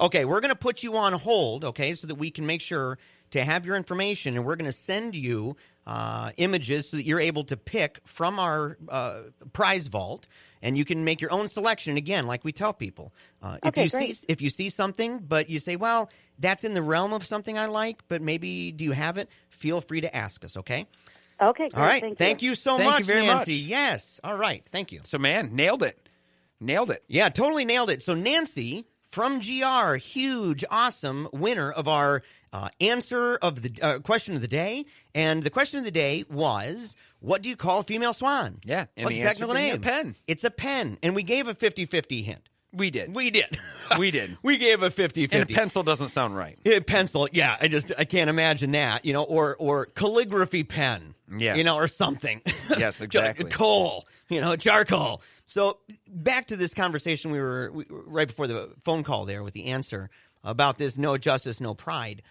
Okay, we're going to put you on hold, okay, so that we can make sure to have your information, and we're going to send you images so that you're able to pick from our prize vault, and you can make your own selection. Again, like we tell people, if you see something, but you say, well, that's in the realm of something I like, but maybe do you have it? Feel free to ask us, okay? Okay, great. All right. Thank you so much, Thank you very Nancy. much. Yes. All right. Thank you. So, man, nailed it. Nailed it. Yeah, totally nailed it. So, Nancy from GR, huge, awesome winner of our answer of the question of the day. And the question of the day was, what do you call a female swan? Yeah. What's the technical name? A pen. It's a pen. And we gave a 50-50 hint. We did. We did. We did. We gave a 50-50. And a pencil doesn't sound right. Pencil, yeah. I can't imagine that, or calligraphy pen. Yes. Or something. Yes, exactly. Coal, charcoal. So back to this conversation we were right before the phone call there with the answer about this no justice, no pride.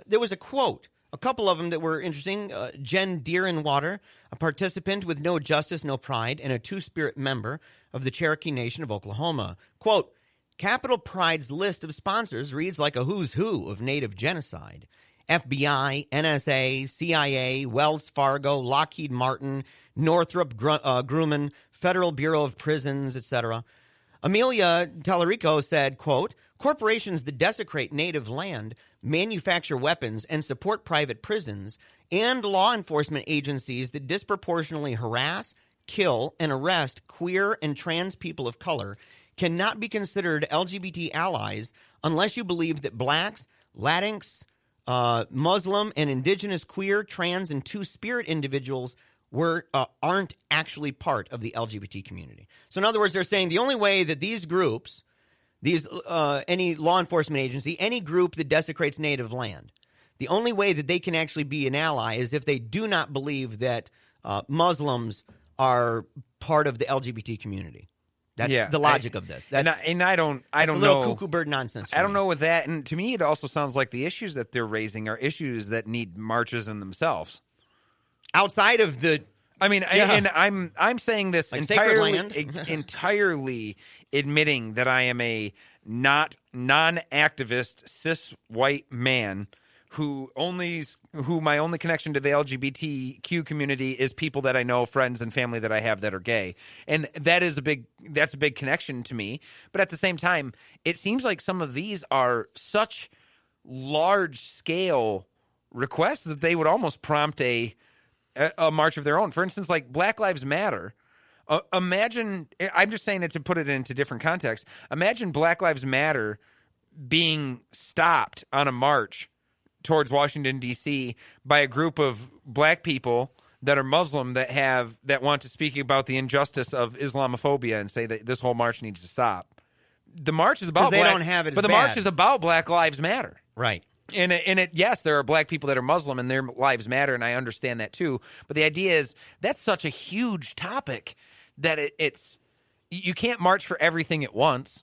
There was a quote A couple of them that were interesting. Jen Deerenwater, a participant with no justice, no pride, and a two-spirit member of the Cherokee Nation of Oklahoma. Quote, Capitol Pride's list of sponsors reads like a who's who of Native genocide. FBI, NSA, CIA, Wells Fargo, Lockheed Martin, Northrop Grumman, Federal Bureau of Prisons, etc. Amelia Tallarico said, quote, corporations that desecrate native land, manufacture weapons, and support private prisons, and law enforcement agencies that disproportionately harass, kill, and arrest queer and trans people of color cannot be considered LGBT allies unless you believe that blacks, Latinx, Muslim, and indigenous queer, trans, and two-spirit individuals aren't actually part of the LGBT community. So in other words, they're saying the only way that these groups, any law enforcement agency, any group that desecrates native land, the only way that they can actually be an ally is if they do not believe that Muslims are part of the LGBT community. That's the logic of this. That's, I don't a know. little cuckoo bird nonsense. I don't know with that. And to me, it also sounds like the issues that they're raising are issues that need marches in themselves. Outside of the, and I'm saying this like entirely, entirely admitting that I am a non-activist cis white man who my only connection to the LGBTQ community is people that I know, friends and family that I have that are gay. And that's a big connection to me. But at the same time, it seems like some of these are such large scale requests that they would almost prompt a march of their own. For instance, like Black Lives Matter. Imagine, I'm just saying it to put it into different context. Imagine Black Lives Matter being stopped on a march towards Washington, D.C. by a group of black people that are Muslim that want to speak about the injustice of Islamophobia and say that this whole march needs to stop. The march is about they don't have it, but the march is about Black Lives Matter, right? And yes, there are black people that are Muslim and their lives matter, and I understand that too. But the idea is that's such a huge topic that you can't march for everything at once.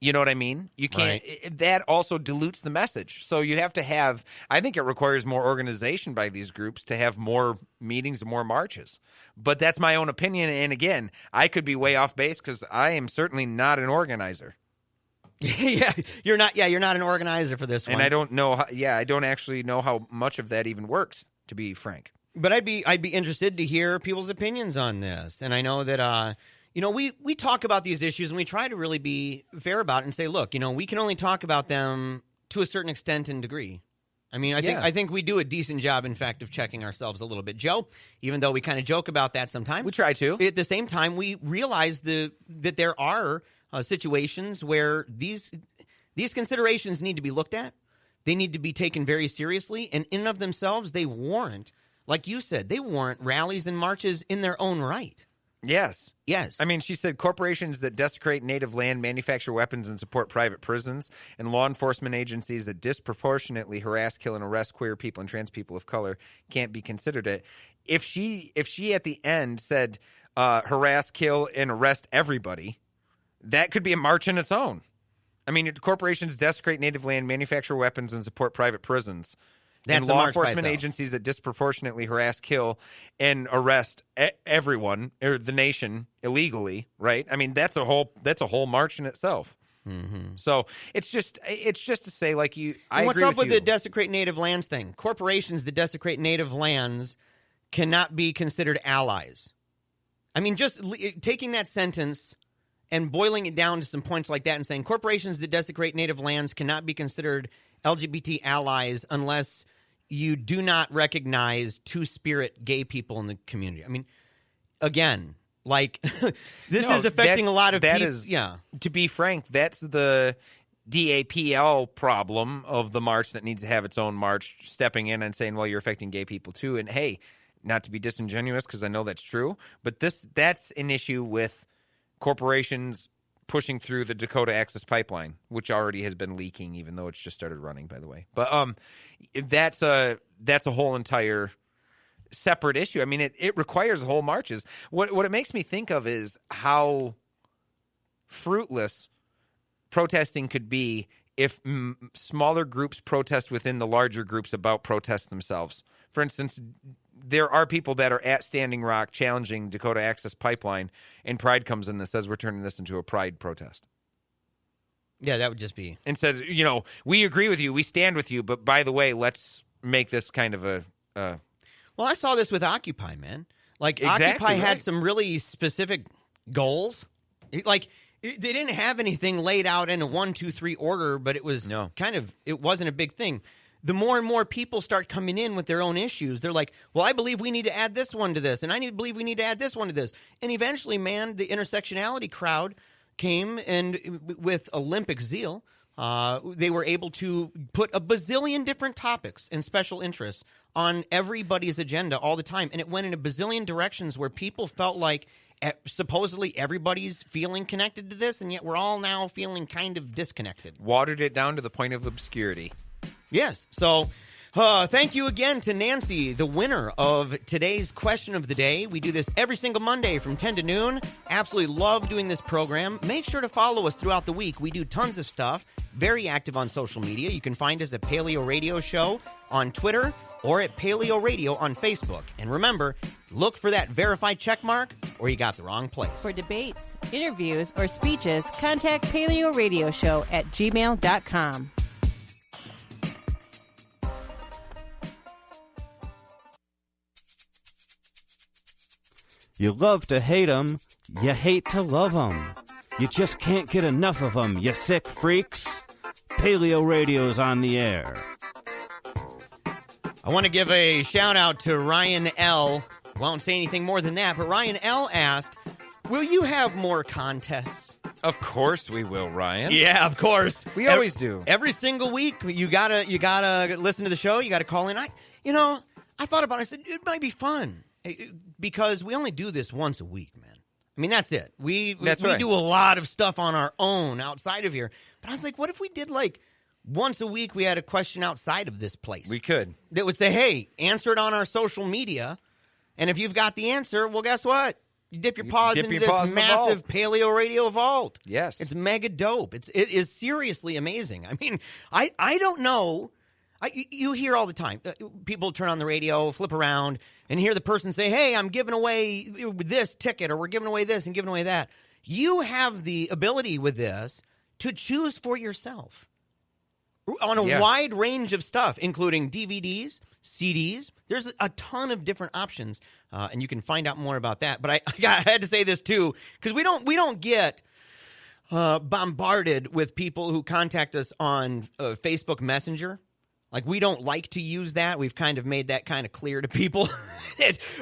You know what I mean? You can't. Right. That also dilutes the message. So you have to have. I think it requires more organization by these groups to have more meetings and more marches. But that's my own opinion. And again, I could be way off base because I am certainly not an organizer. You're not an organizer for this one. And I don't know. I don't actually know how much of that even works, to be frank. But I'd be interested to hear people's opinions on this. And I know that. We talk about these issues and we try to really be fair about it and say, look, we can only talk about them to a certain extent and degree. I think we do a decent job, in fact, of checking ourselves a little bit. Joe, even though we kind of joke about that sometimes. We try to. At the same time, we realize that there are situations where these considerations need to be looked at. They need to be taken very seriously. And in and of themselves, they warrant, like you said, they warrant rallies and marches in their own right. Yes. She said corporations that desecrate native land, manufacture weapons, and support private prisons, and law enforcement agencies that disproportionately harass, kill, and arrest queer people and trans people of color can't be considered it. If she at the end said harass, kill, and arrest everybody, that could be a march in its own. Corporations desecrate native land, manufacture weapons, and support private prisons. That's and law enforcement agencies that disproportionately harass, kill, and arrest everyone or the nation illegally, right? That's a whole march in itself. Mm-hmm. So it's just to say, like you. What's up with the desecrate native lands thing? Corporations that desecrate native lands cannot be considered allies. Just taking that sentence and boiling it down to some points like that and saying corporations that desecrate native lands cannot be considered LGBT allies unless you do not recognize two-spirit gay people in the community. Again, this is affecting a lot of people. To be frank, that's the DAPL problem of the march that needs to have its own march, stepping in and saying, well, you're affecting gay people too. And hey, not to be disingenuous because I know that's true, but that's an issue with corporations pushing through the Dakota Access Pipeline, which already has been leaking, even though it's just started running, by the way. But that's a whole entire separate issue. It requires whole marches. What it makes me think of is how fruitless protesting could be if smaller groups protest within the larger groups about protests themselves. For instance, there are people that are at Standing Rock challenging Dakota Access Pipeline, and Pride comes in and says we're turning this into a Pride protest. Yeah, that would just be... And says, we agree with you, we stand with you, but by the way, let's make this kind of a... Well, I saw this with Occupy, man. Like, Exactly Occupy had right. some really specific goals. They didn't have anything laid out in a 1, 2, 3 order, but it was it wasn't a big thing. The more and more people start coming in with their own issues, they're like, well, I believe we need to add this one to this, and I believe we need to add this one to this. And eventually, man, the intersectionality crowd came, and with Olympic zeal, they were able to put a bazillion different topics and special interests on everybody's agenda all the time. And it went in a bazillion directions where people felt like supposedly everybody's feeling connected to this, and yet we're all now feeling kind of disconnected. Watered it down to the point of obscurity. Yes. So thank you again to Nancy, the winner of today's question of the day. We do this every single Monday from 10 to noon. Absolutely love doing this program. Make sure to follow us throughout the week. We do tons of stuff. Very active on social media. You can find us at Paleo Radio Show on Twitter or at Paleo Radio on Facebook. And remember, look for that verified check mark or you got the wrong place. For debates, interviews, or speeches, contact Paleo Radio Show at gmail.com. You love to hate 'em, you hate to love 'em. You just can't get enough of 'em, you sick freaks. Paleo Radio's on the air. I want to give a shout out to Ryan L. Won't say anything more than that, but Ryan L. asked, will you have more contests? Of course we will, Ryan. Yeah, of course. We always do. Every single week, you gotta listen to the show. You gotta call in. I thought about it. I said it might be fun because we only do this once a week, man. I mean, that's it. We do a lot of stuff on our own outside of here. But I was like, what if we did once a week? We had a question outside of this place. We could. That would say, "Hey, answer it on our social media." And if you've got the answer, well, guess what? You dip your paws into this massive Paleo Radio vault. Yes. It's mega dope. It is seriously amazing. I mean, I don't know. You hear all the time. People turn on the radio, flip around, and hear the person say, hey, I'm giving away this ticket, or we're giving away this and giving away that. You have the ability with this to choose for yourself on a wide range of stuff, including DVDs, CDs. There's a ton of different options, and you can find out more about that. But I had to say this too, because we don't get bombarded with people who contact us on Facebook Messenger. Like, we don't like to use that. We've kind of made that kind of clear to people.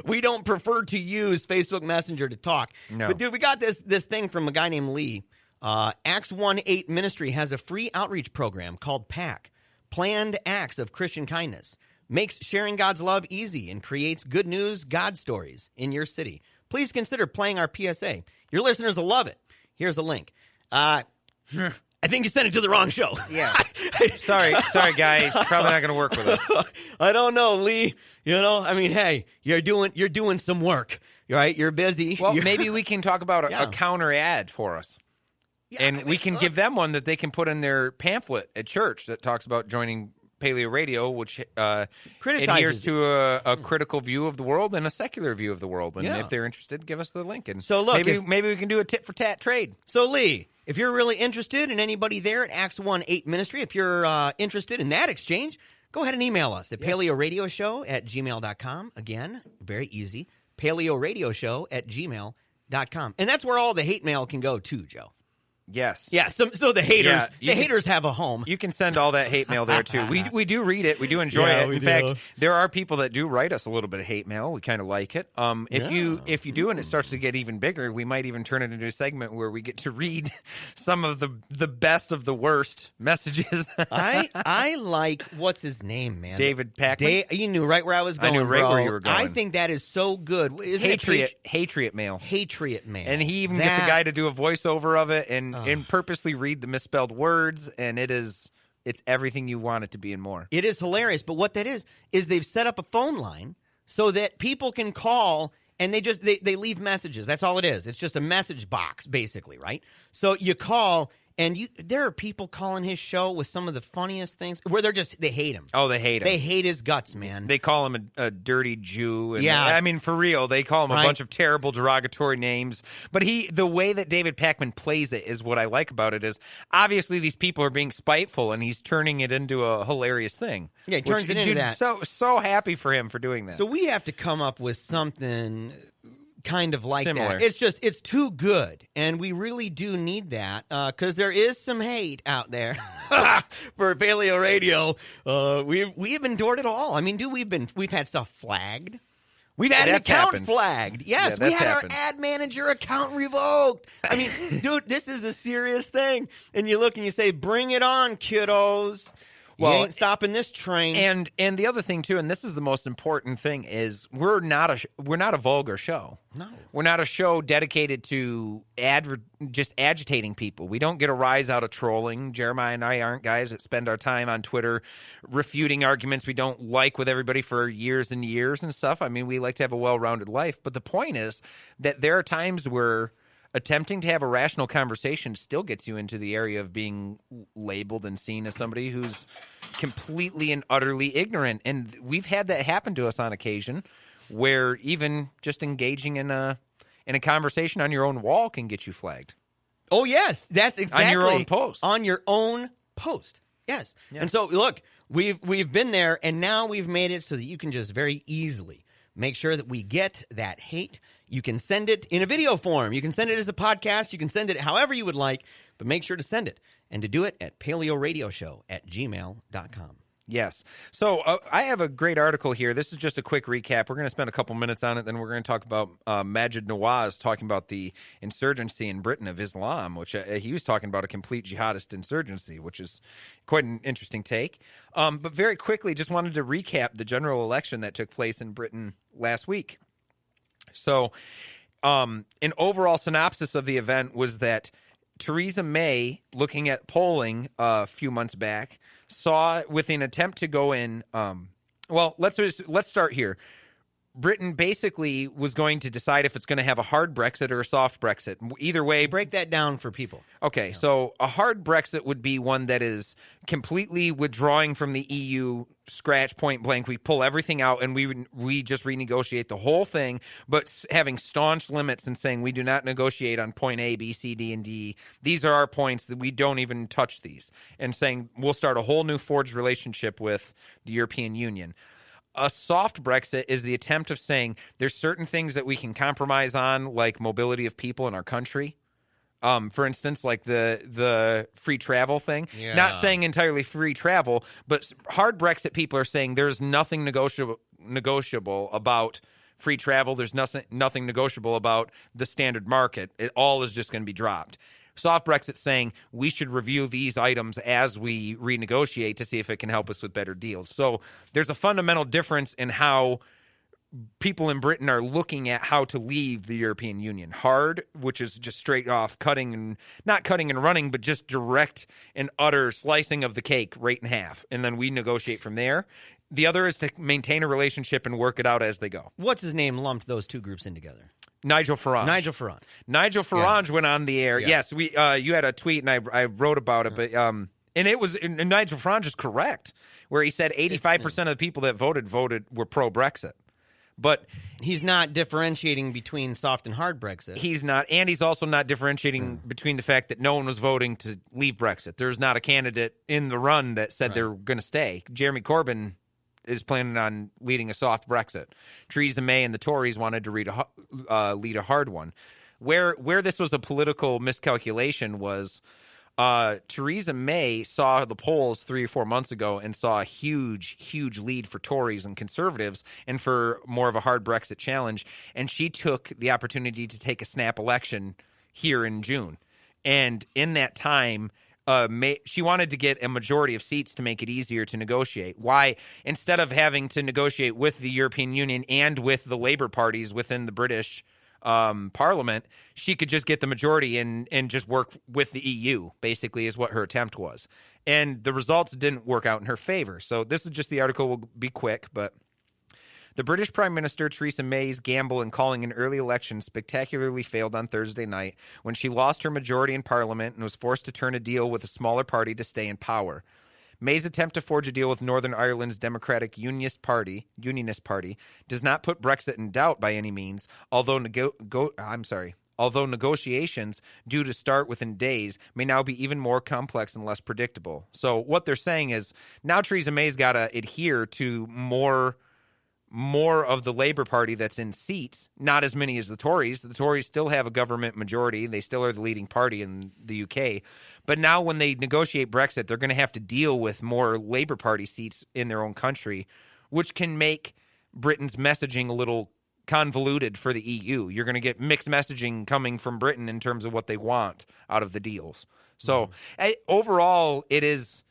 We don't prefer to use Facebook Messenger to talk. No. But dude, we got this thing from a guy named Lee. Acts 1-8 Ministry has a free outreach program called PAC, Planned Acts of Christian Kindness. Makes sharing God's love easy and creates good news God stories in your city. Please consider playing our PSA. Your listeners will love it. Here's a link. I think you sent it to the wrong show. Yeah. Sorry, guy. It's probably not going to work with us. I don't know, Lee. I mean, hey, you're doing some work, right? You're busy. Well, maybe we can talk about a counter ad for us. Yeah, and we can give them one that they can put in their pamphlet at church that talks about joining Paleo Radio, which adheres to a critical view of the world and a secular view of the world. And if they're interested, give us the link. And so look, maybe we can do a tit-for-tat trade. So, Lee, if you're really interested in anybody there at Acts 1-8 Ministry, if you're interested in that exchange, go ahead and email us at paleoradioshow@gmail.com. Again, very easy, paleoradioshow@gmail.com. And that's where all the hate mail can go too, Joe. Yes. Yeah, so the haters, haters have a home. You can send all that hate mail there, too. We do read it. We do enjoy it. In fact, there are people that do write us a little bit of hate mail. We kind of like it. If you do and it starts to get even bigger, we might even turn it into a segment where we get to read some of the best of the worst messages. I like, what's his name, man? David Packman. You knew right where I was going, I knew right where you were going. I think that is so good. Hatriot mail. Hatriot mail. And he even gets a guy to do a voiceover of it and purposely read the misspelled words, and it's everything you want it to be and more. It is hilarious, but what that is they've set up a phone line so that people can call and they leave messages. That's all it is. It's just a message box, basically, right? So you call And there are people calling his show with some of the funniest things where they hate him. Oh, they hate him. They hate his guts, man. They call him a dirty Jew. And Yeah. I mean, for real, they call him a bunch of terrible derogatory names. But the way that David Pakman plays it is what I like about it is obviously these people are being spiteful and he's turning it into a hilarious thing. Yeah, he turns it into that. So happy for him for doing that. So we have to come up with something kind of like Similar. that. It's too good, and we really do need that because there is some hate out there for Paleo Radio. We've endured it all. I mean, we've had stuff flagged. We've had an account flagged. Yes, we had our ad manager account revoked. I mean, dude, this is a serious thing. And you look and you say, "Bring it on, kiddos." You ain't stopping this train. And the other thing too, and this is the most important thing, is we're not a vulgar show. No, we're not a show dedicated to just agitating people. We don't get a rise out of trolling. Jeremiah and I aren't guys that spend our time on Twitter refuting arguments we don't like with everybody for years and years and stuff. I mean, we like to have a well-rounded life. But the point is that there are times where attempting to have a rational conversation still gets you into the area of being labeled and seen as somebody who's completely and utterly ignorant. And we've had that happen to us on occasion where even just engaging in a conversation on your own wall can get you flagged. Oh, yes. That's exactly. On your own post. On your own post. Yes. Yeah. And so, look, we've been there, and now we've made it so that you can just very easily make sure that we get that hate. You can send it in a video form. You can send it as a podcast. You can send it however you would like, but make sure to send it. And to do it at PaleoRadioshow@gmail.com. Yes. So I have a great article here. This is just a quick recap. We're going to spend a couple minutes on it. Then we're going to talk about Majid Nawaz talking about the insurgency in Britain of Islam, which he was talking about a complete jihadist insurgency, which is quite an interesting take. But very quickly, just wanted to recap the general election that took place in Britain last week. So an overall synopsis of the event was that Theresa May, looking at polling a few months back, saw with an attempt to go in. Let's start here. Britain basically was going to decide if it's going to have a hard Brexit or a soft Brexit. Either way, break that down for people. Okay, so a hard Brexit would be one that is completely withdrawing from the EU, scratch, point blank. We pull everything out and we just renegotiate the whole thing, but having staunch limits and saying we do not negotiate on point A, B, C, D, and D. These are our points that we don't even touch these, and saying we'll start a whole new forged relationship with the European Union. A soft Brexit is the attempt of saying there's certain things that we can compromise on, like mobility of people in our country. For instance, like the free travel thing. Yeah. Not saying entirely free travel, but hard Brexit people are saying there's nothing negotiable about free travel. There's nothing negotiable about the standard market. It all is just going to be dropped. Soft Brexit saying we should review these items as we renegotiate to see if it can help us with better deals. So there's a fundamental difference in how people in Britain are looking at how to leave the European Union. Hard, which is just straight off not cutting and running, but just direct and utter slicing of the cake right in half. And then we negotiate from there. The other is to maintain a relationship and work it out as they go. What's his name lumped those two groups in together? Nigel Farage. Nigel Farage went on the air. Yeah. Yes, you had a tweet and I wrote about it, but and Nigel Farage is correct, where he said 85% of the people that voted were pro-Brexit. But he's not differentiating between soft and hard Brexit. He's not, and he's also not differentiating between the fact that no one was voting to leave Brexit. There's not a candidate in the run that said they're going to stay. Jeremy Corbyn is planning on leading a soft Brexit. Theresa May and the Tories wanted to lead a hard one. Where this was a political miscalculation was Theresa May saw the polls 3 or 4 months ago and saw a huge lead for Tories and Conservatives and for more of a hard Brexit challenge. And she took the opportunity to take a snap election here in June. And in that time, she wanted to get a majority of seats to make it easier to negotiate. Why? Instead of having to negotiate with the European Union and with the Labour parties within the British Parliament, she could just get the majority and just work with the EU, basically, is what her attempt was. And the results didn't work out in her favor. So this is just the article. Will be quick, but The British Prime Minister Theresa May's gamble in calling an early election spectacularly failed on Thursday night when she lost her majority in Parliament and was forced to turn a deal with a smaller party to stay in power. May's attempt to forge a deal with Northern Ireland's Democratic Unionist Party does not put Brexit in doubt by any means, although negotiations, due to start within days, may now be even more complex and less predictable. So what they're saying is now Theresa May's got to adhere to more of the Labour Party that's in seats, not as many as the Tories. The Tories still have a government majority. They still are the leading party in the UK. But now when they negotiate Brexit, they're going to have to deal with more Labour Party seats in their own country, which can make Britain's messaging a little convoluted for the EU. You're going to get mixed messaging coming from Britain in terms of what they want out of the deals. So overall, it is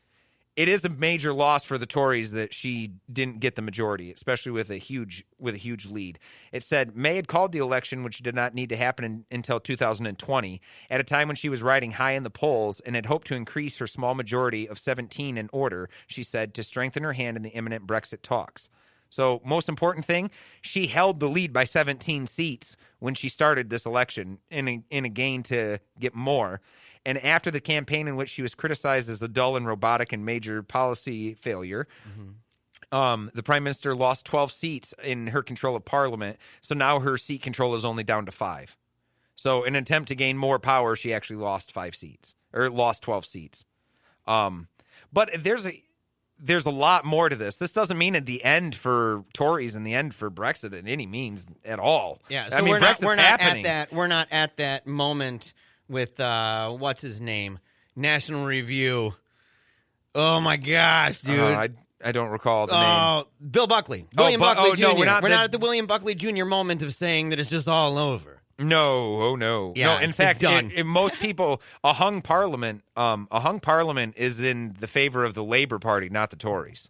a major loss for the Tories that she didn't get the majority, especially with a huge lead. It said May had called the election, which did not need to happen until 2020, at a time when she was riding high in the polls and had hoped to increase her small majority of 17 in order, she said, to strengthen her hand in the imminent Brexit talks. So most important thing, she held the lead by 17 seats when she started this election in a gain to get more. And after the campaign in which she was criticized as a dull and robotic and major policy failure, the Prime Minister lost 12 seats in her control of Parliament. So now her seat control is only down to 5. So in an attempt to gain more power, she actually lost 12 seats. But there's a lot more to this. This doesn't mean at the end for Tories and the end for Brexit in any means at all. Yeah, so I mean, we're not happening. at that moment with what's his name? National Review. Oh my gosh, dude. I don't recall the name. Bill Buckley. William Buckley Jr. No, we're not at the William Buckley Jr. moment of saying that it's just all over. No. Yeah, no, in fact, most people, a hung parliament is in the favor of the Labour Party, not the Tories.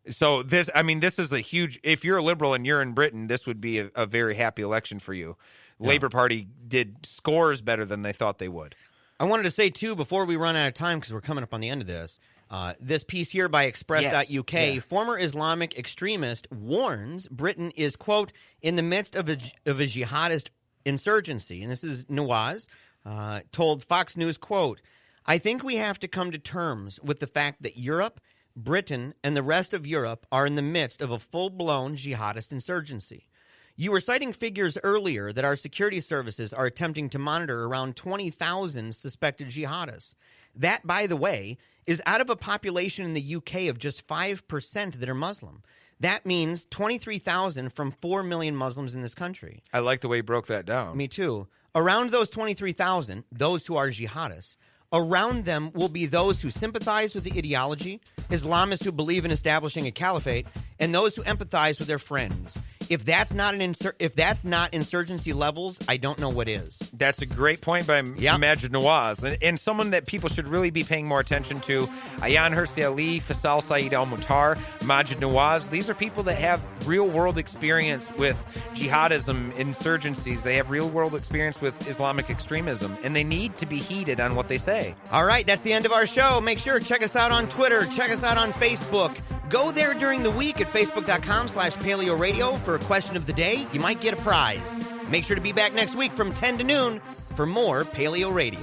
So this is a huge, if you're a liberal and you're in Britain, this would be a very happy election for you. Labour Party did scores better than they thought they would. I wanted to say, too, before we run out of time, because we're coming up on the end of this, this piece here by Express.uk, former Islamic extremist warns Britain is, quote, in the midst of a jihadist insurgency. And this is Nawaz, told Fox News, quote, I think we have to come to terms with the fact that Europe, Britain, and the rest of Europe are in the midst of a full-blown jihadist insurgency. You were citing figures earlier that our security services are attempting to monitor around 20,000 suspected jihadists. That, by the way, is out of a population in the UK of just 5% that are Muslim. That means 23,000 from 4 million Muslims in this country. I like the way you broke that down. Me too. Around those 23,000, those who are jihadists, around them will be those who sympathize with the ideology, Islamists who believe in establishing a caliphate, and those who empathize with their friends. If that's not insurgency levels, I don't know what is. That's a great point by Majid Nawaz, and someone that people should really be paying more attention to. Ayan Hirsi Ali, Faisal Saeed Al-Mutar, Majid Nawaz. These are people that have real-world experience with jihadism, insurgencies. They have real-world experience with Islamic extremism, and they need to be heeded on what they say. All right, that's the end of our show. Make sure to check us out on Twitter. Check us out on Facebook. Go there during the week at facebook.com/PaleoRadio for a question of the day. You might get a prize. Make sure to be back next week from 10 to noon for more Paleo Radio.